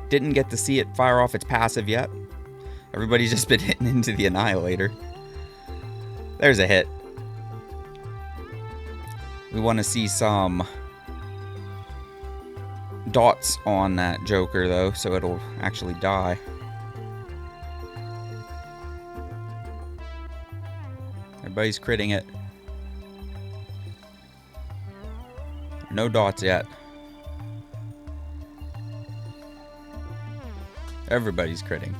Didn't get to see it fire off its passive yet. Everybody's just been hitting into the annihilator. There's a hit. We want to see some dots on that joker though, so it'll actually die. Everybody's critting it. No dots yet. Everybody's critting.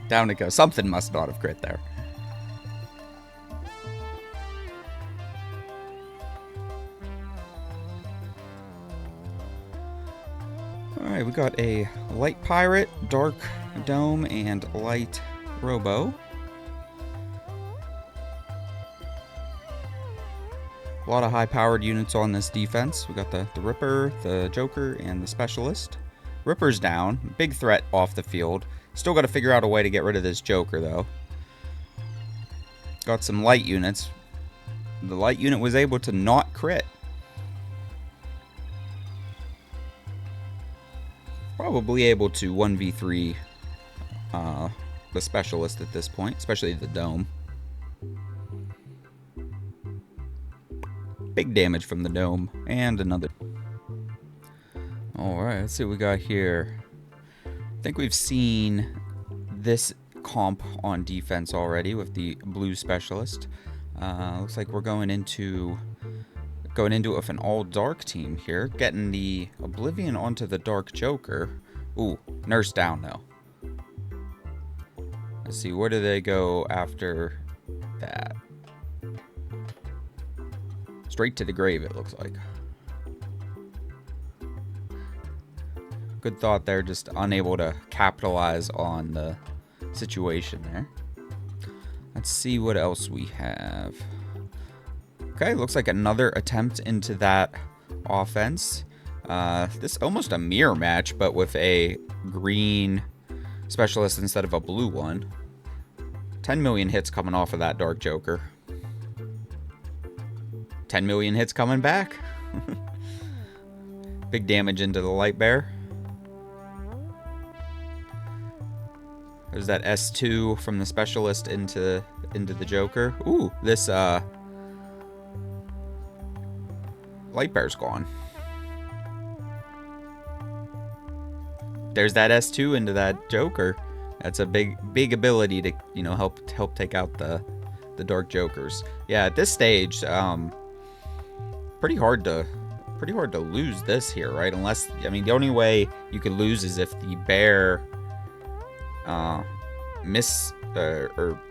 Down it goes. Something must not have crit there. Alright, we got a light pirate, dark dome, and light robo. A lot of high-powered units on this defense. We got the Ripper, the Joker, and the Specialist. Ripper's down. Big threat off the field. Still got to figure out a way to get rid of this Joker, though. Got some light units. The light unit was able to not crit. Probably able to 1v3 the Specialist at this point, especially the Dome. Big damage from the Dome, and another. Alright, let's see what we got here. I think we've seen this comp on defense already with the blue Specialist. Looks like we're going into it with an all-dark team here. Getting the Oblivion onto the Dark Joker. Ooh, Nurse down though. Let's see, where do they go after that? Straight to the grave, it looks like. Good thought there, just unable to capitalize on the situation there. Let's see what else we have. Okay, looks like another attempt into that offense. This is almost a mirror match, but with a green Specialist instead of a blue one. 10 million hits coming off of that Dark Joker. 10 million hits coming back. Big damage into the Light Bear. There's that S2 from the Specialist into the Joker. Ooh, this Light Bear's gone. There's that S2 into that Joker. That's a big ability to, you know, help take out the Dark Jokers. Yeah, at this stage, pretty hard to lose this here, right? Unless, I mean, the only way you could lose is if the bear or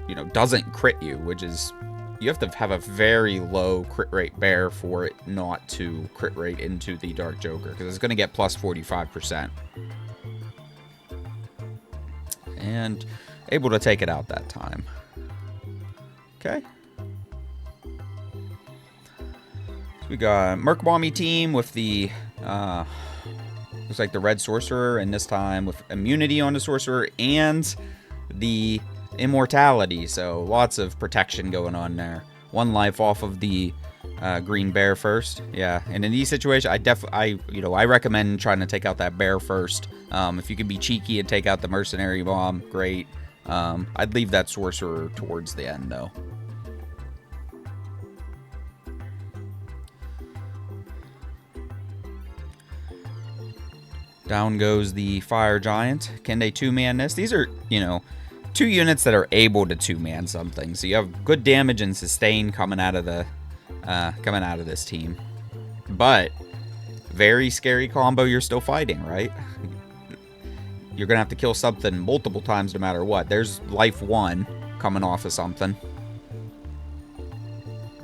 you know, doesn't crit you, which is, you have to have a very low crit rate bear for it not to crit rate into the Dark Joker, because it's going to get plus 45%. And able to take it out that time. Okay. So we got Merkbomby team with the looks like the red sorcerer, and this time with immunity on the sorcerer and the immortality. So lots of protection going on there. 1 life off of the green bear first. Yeah, and in these situations, I recommend trying to take out that bear first. If you can be cheeky and take out the mercenary bomb, great. I'd leave that sorcerer towards the end, though. Down goes the fire giant. Can they two-man this? These are, 2 units that are able to two-man something. So you have good damage and sustain coming out of this team. But very scary combo you're still fighting, right? You're gonna have to kill something multiple times no matter what. There's life 1 coming off of something.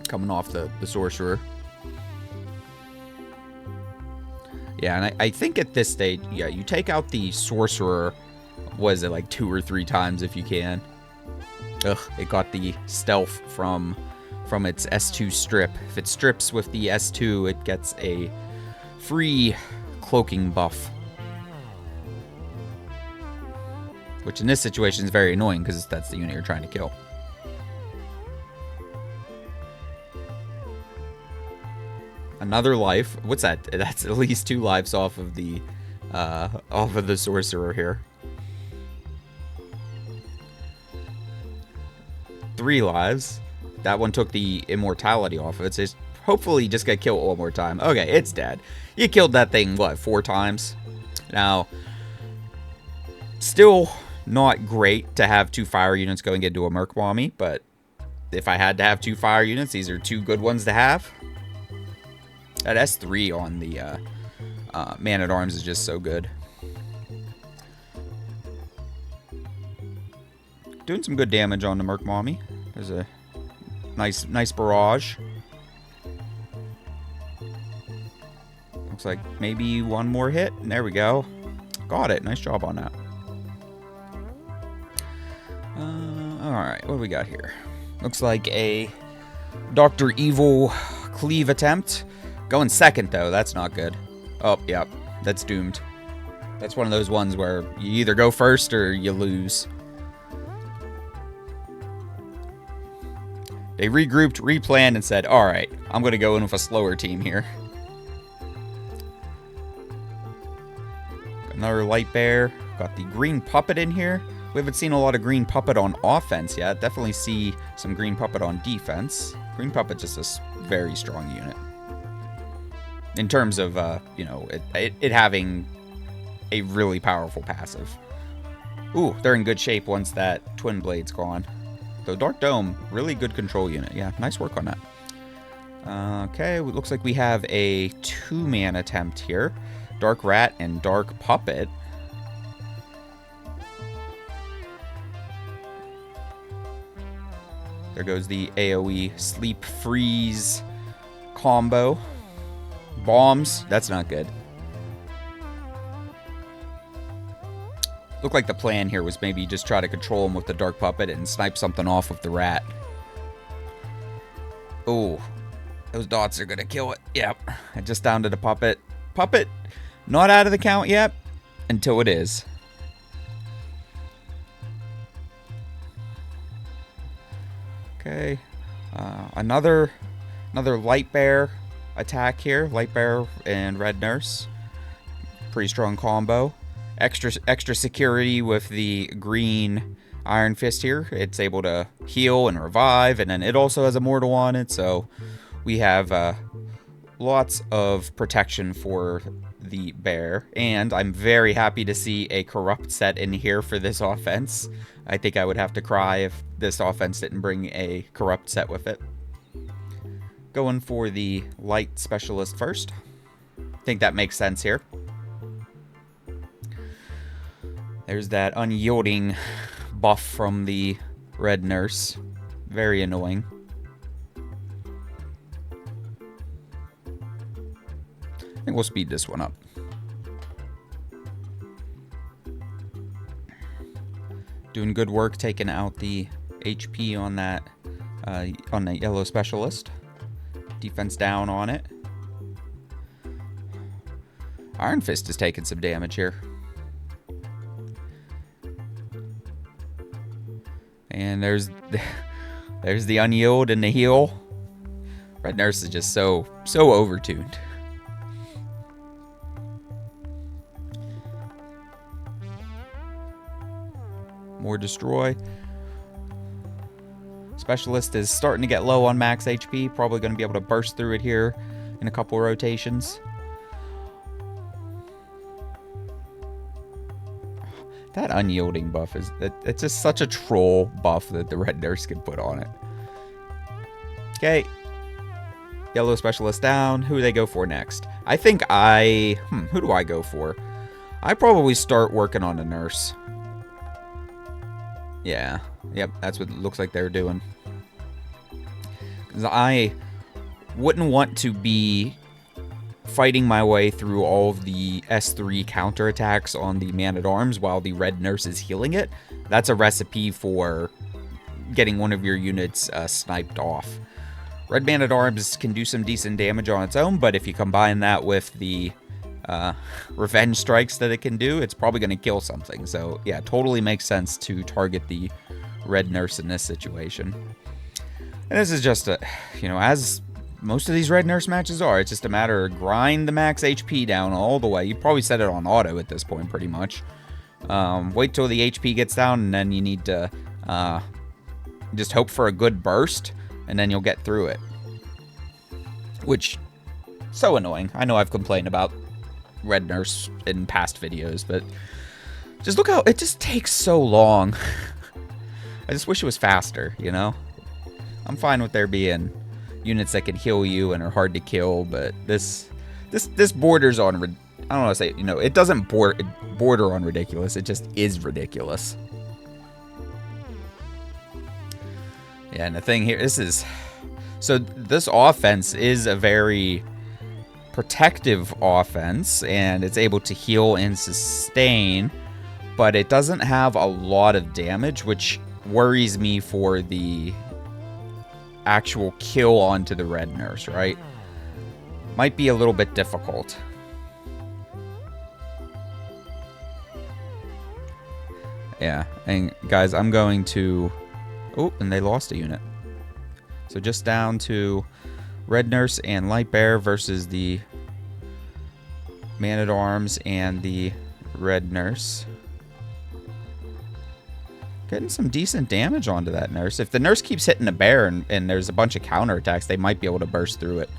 Coming off the sorcerer. Yeah, and I think at this stage, yeah, you take out the sorcerer, was it like 2 or 3 times if you can. Ugh, it got the stealth from its S2 strip. If it strips with the S2, it gets a free cloaking buff. Which in this situation is very annoying because that's the unit you're trying to kill. Another life. What's that? That's at least 2 lives off of the sorcerer here. 3 lives. That one took the immortality off of it. So it's hopefully just get killed one more time. Okay, it's dead. You killed that thing, what, 4 times? Now, still not great to have 2 fire units going into a Merc Bomby, but if I had to have 2 fire units, these are 2 good ones to have. That S3 on the Man-at-Arms is just so good. Doing some good damage on the Merc Bomby. There's a nice barrage. Looks like maybe 1 more hit. And there we go. Got it. Nice job on that. Alright, what do we got here? Looks like a Dr. Evil cleave attempt. Going second, though. That's not good. Oh, yep. That's doomed. That's one of those ones where you either go first or you lose. They regrouped, replanned, and said, alright, I'm going to go in with a slower team here. Another light bear. Got the green puppet in here. We haven't seen a lot of green puppet on offense yet. Definitely see some green puppet on defense. Green puppet just a very strong unit. In terms of, it having a really powerful passive. Ooh, they're in good shape once that Twin Blade's gone. Though Dark Dome, really good control unit. Yeah, nice work on that. Okay, it looks like we have a 2-man attempt here. Dark Rat and Dark Puppet. There goes the AoE Sleep Freeze combo. Bombs, that's not good. Looked like the plan here was maybe just try to control him with the Dark Puppet and snipe something off of the Rat. Oh, those dots are gonna kill it. Yep, just down to the Puppet. Puppet, not out of the count yet, until it is. Okay, another Light Bear attack here. Light Bear and Red Nurse. Pretty strong combo. Extra security with the green Iron Fist here. It's able to heal and revive, and then it also has Immortal on it, so we have lots of protection for the bear. And I'm very happy to see a Corrupt set in here for this offense. I think I would have to cry if this offense didn't bring a Corrupt set with it. Going for the Light Specialist first. I think that makes sense here. There's that unyielding buff from the Red Nurse. Very annoying. I think we'll speed this one up. Doing good work taking out the HP on that on the Yellow Specialist. Defense down on it. Iron Fist is taking some damage here. And there's the unyield and the heal. Red Nurse is just so overtuned. More destroy. Specialist is starting to get low on max HP. Probably going to be able to burst through it here in a couple rotations. That unyielding buff is... It's just such a troll buff that the Red Nurse can put on it. Okay. Yellow Specialist down. Who do they go for next? I think who do I go for? I probably start working on a Nurse. Yeah. Yep, that's what it looks like they're doing. Because I wouldn't want to be fighting my way through all of the S3 counterattacks on the Man-at-Arms while the Red Nurse is healing it. That's a recipe for getting one of your units sniped off. Red Man-at-Arms can do some decent damage on its own, but if you combine that with the revenge strikes that it can do, it's probably going to kill something. So yeah, totally makes sense to target the Red Nurse in this situation. And this is just a, as most of these Red Nurse matches are, it's just a matter of grind the max HP down all the way. You probably set it on auto at this point pretty much. Wait till the HP gets down, and then you need to just hope for a good burst, and then you'll get through it. Which, so annoying. I know I've complained about Red Nurse in past videos, but just look how it just takes so long. I just wish it was faster, I'm fine with there being units that can heal you and are hard to kill, but this borders on, I don't want to say, it doesn't border on ridiculous, it just is ridiculous. Yeah, and the thing here, this offense is a very protective offense, and it's able to heal and sustain, but it doesn't have a lot of damage, which worries me for the actual kill onto the Red Nurse, right? Might be a little bit difficult. Yeah, and guys, I'm going to... Oh, and they lost a unit. So just down to Red Nurse and Light Bear versus the Man-at-Arms and the Red Nurse. Getting some decent damage onto that Nurse. If the Nurse keeps hitting the Bear and there's a bunch of counterattacks, they might be able to burst through it.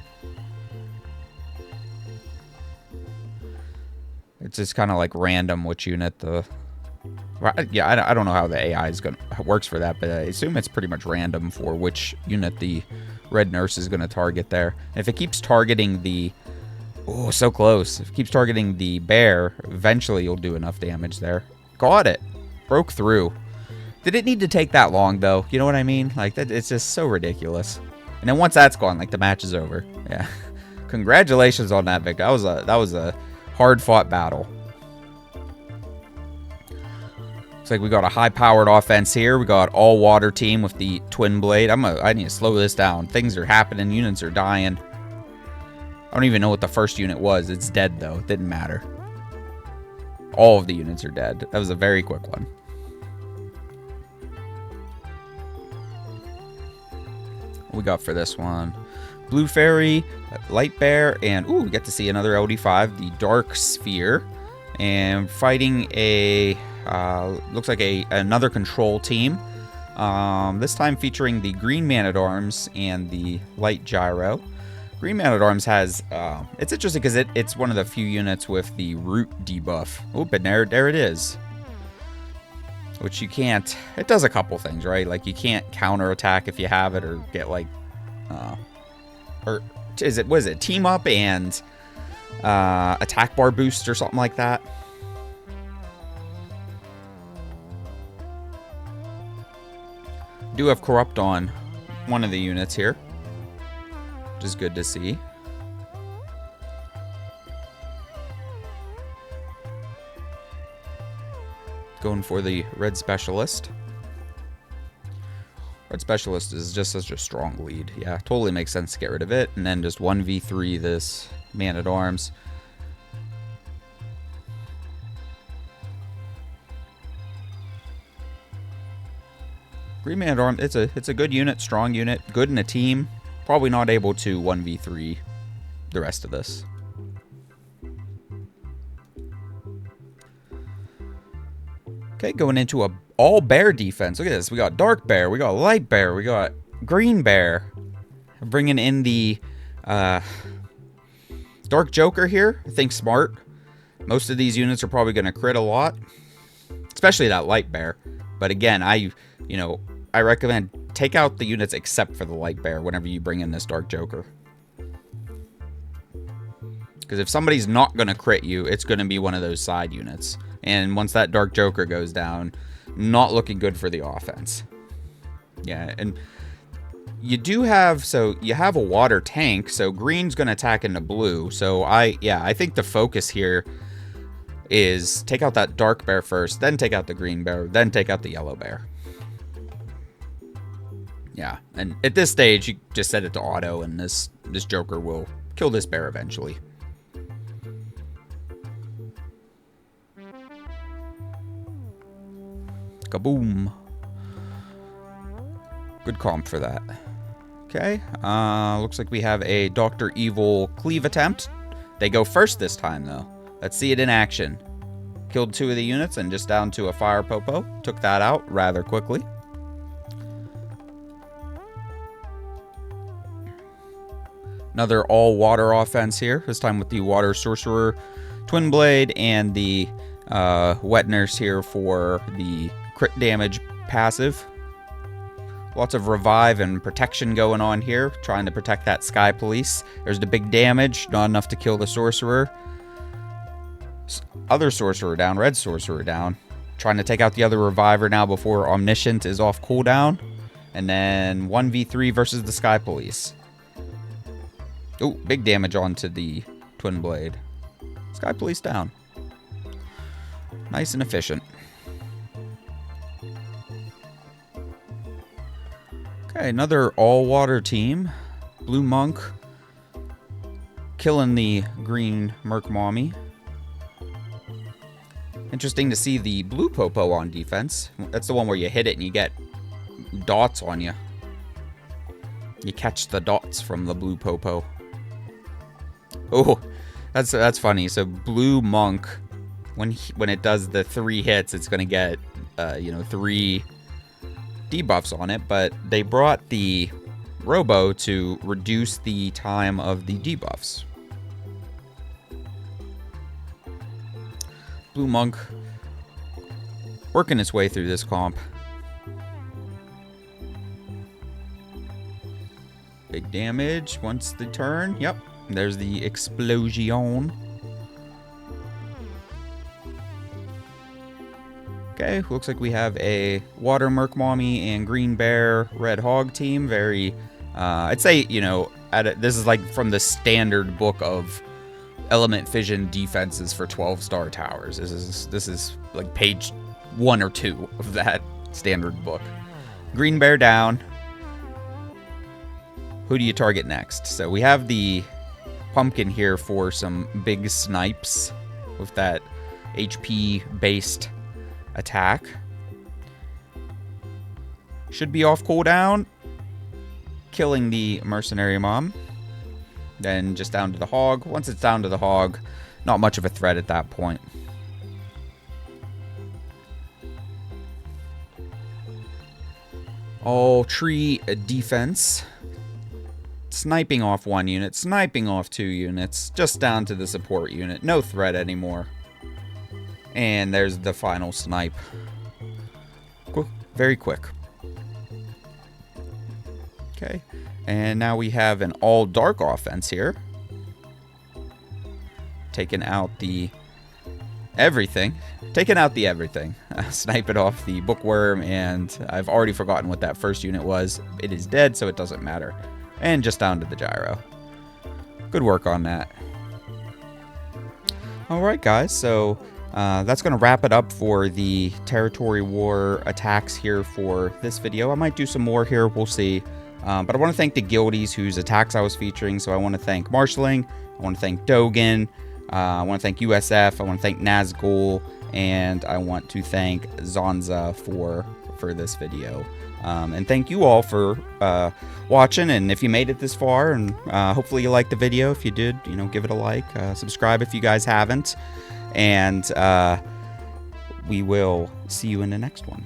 It's just kind of like random which unit the... Yeah, I don't know how the AI works for that, but I assume it's pretty much random for which unit the Red Nurse is going to target there. And if it keeps targeting the... Oh, so close. If it keeps targeting the Bear, eventually you'll do enough damage there. Got it. Broke through. Did it need to take that long, though? You know what I mean? Like, it's just so ridiculous. And then once that's gone, like, the match is over. Yeah. Congratulations on that, Vic. That was a hard-fought battle. Looks like we got a high-powered offense here. We got all-water team with the Twin Blade. I need to slow this down. Things are happening. Units are dying. I don't even know what the first unit was. It's dead, though. It didn't matter. All of the units are dead. That was a very quick one. What we got for this one? Blue Fairy, Light Bear, and ooh, we get to see another LD5, the Dark Sphere, and fighting a looks like another control team. This time featuring the Green Man-at-Arms and the Light Gyro. Green Man-at-Arms has it's interesting because it's one of the few units with the root debuff. Oh, but there it is. Which you can't... It does a couple things, right? Like, you can't counterattack if you have it, or get, like... or is it... What is it? Team up and... attack bar boost or something like that. Do have Corrupt on one of the units here. Which is good to see. Going for the Red Specialist. Red Specialist is just such a strong lead. Yeah, totally makes sense to get rid of it. And then just 1v3 this Man-at-Arms. Green Man-at-Arms, it's a good unit, strong unit, good in a team. probably not able to 1v3 the rest of this. Okay, going into a all bear defense. Look at this. We got dark bear, we got light bear, we got green bear. Bringing in the dark joker here. I think smart. Most of these units are probably going to crit a lot, especially that light bear. But again, I recommend take out the units except for the light bear whenever you bring in this dark joker. Because if somebody's not going to crit you, it's going to be one of those side units. And once that dark joker goes down, not looking good for the offense. Yeah, and you do have, so you have a water tank, so green's going to attack into blue. So I think the focus here is take out that dark bear first, then take out the green bear, then take out the yellow bear. Yeah, and at this stage, you just set it to auto, and this joker will kill this bear eventually. Kaboom. Good comp for that. Okay, looks like we have a Dr. Evil cleave attempt. They go first this time, though. Let's see it in action. Killed 2 of the units and just down to a fire popo. Took that out rather quickly. Another all-water offense here, this time with the Water Sorcerer Twin Blade and the Wet Nurse here for the crit damage passive. Lots of revive and protection going on here, trying to protect that Sky Police. There's the big damage, not enough to kill the Sorcerer. Other Sorcerer down, Red Sorcerer down. Trying to take out the other Reviver now before Omniscient is off cooldown. And then 1v3 versus the Sky Police. Oh, big damage onto the Twin Blade. Sky Police down. Nice and efficient. Okay, another all-water team. Blue Monk killing the green Merc Mommy. Interesting to see the blue Popo on defense. That's the one where you hit it and you get dots on you. You catch the dots from the blue Popo. Oh, that's funny. So blue Monk, when it does the 3 hits, it's gonna get 3 debuffs on it. But they brought the Robo to reduce the time of the debuffs. Blue Monk working its way through this comp. Big damage once the turn. Yep. There's the explosion. Okay, looks like we have a Water Merc Mommy and Green Bear Red Hog team. Very, I'd say, this is like from the standard book of Element Fission defenses for 12-star towers. This is like page 1 or 2 of that standard book. Green Bear down. Who do you target next? So we have the Pumpkin here for some big snipes with that HP-based attack. Should be off cooldown. Killing the Mercenary Mom. Then just down to the Hog. Once it's down to the Hog, not much of a threat at that point. All tree defense. Sniping off 1 unit, sniping off 2 units, just down to the support unit. No threat anymore. And there's the final snipe. Very quick. Okay. And now we have an all-dark offense here. Taking out the everything. Taking out the everything. Snipe it off the Bookworm, and I've already forgotten what that first unit was. It is dead, so it doesn't matter. And just down to the gyro. Good work on that. Alright guys, so that's going to wrap it up for the Territory War attacks here for this video. I might do some more here, we'll see. But I want to thank the Guildies whose attacks I was featuring. So I want to thank Marshalling, I want to thank Dogan, I want to thank USF, I want to thank Nazgul, and I want to thank Zonza for for this video. And thank you all for watching, and if you made it this far, and hopefully you liked the video. If you did, you know, give it a like, subscribe if you guys haven't, and we will see you in the next one.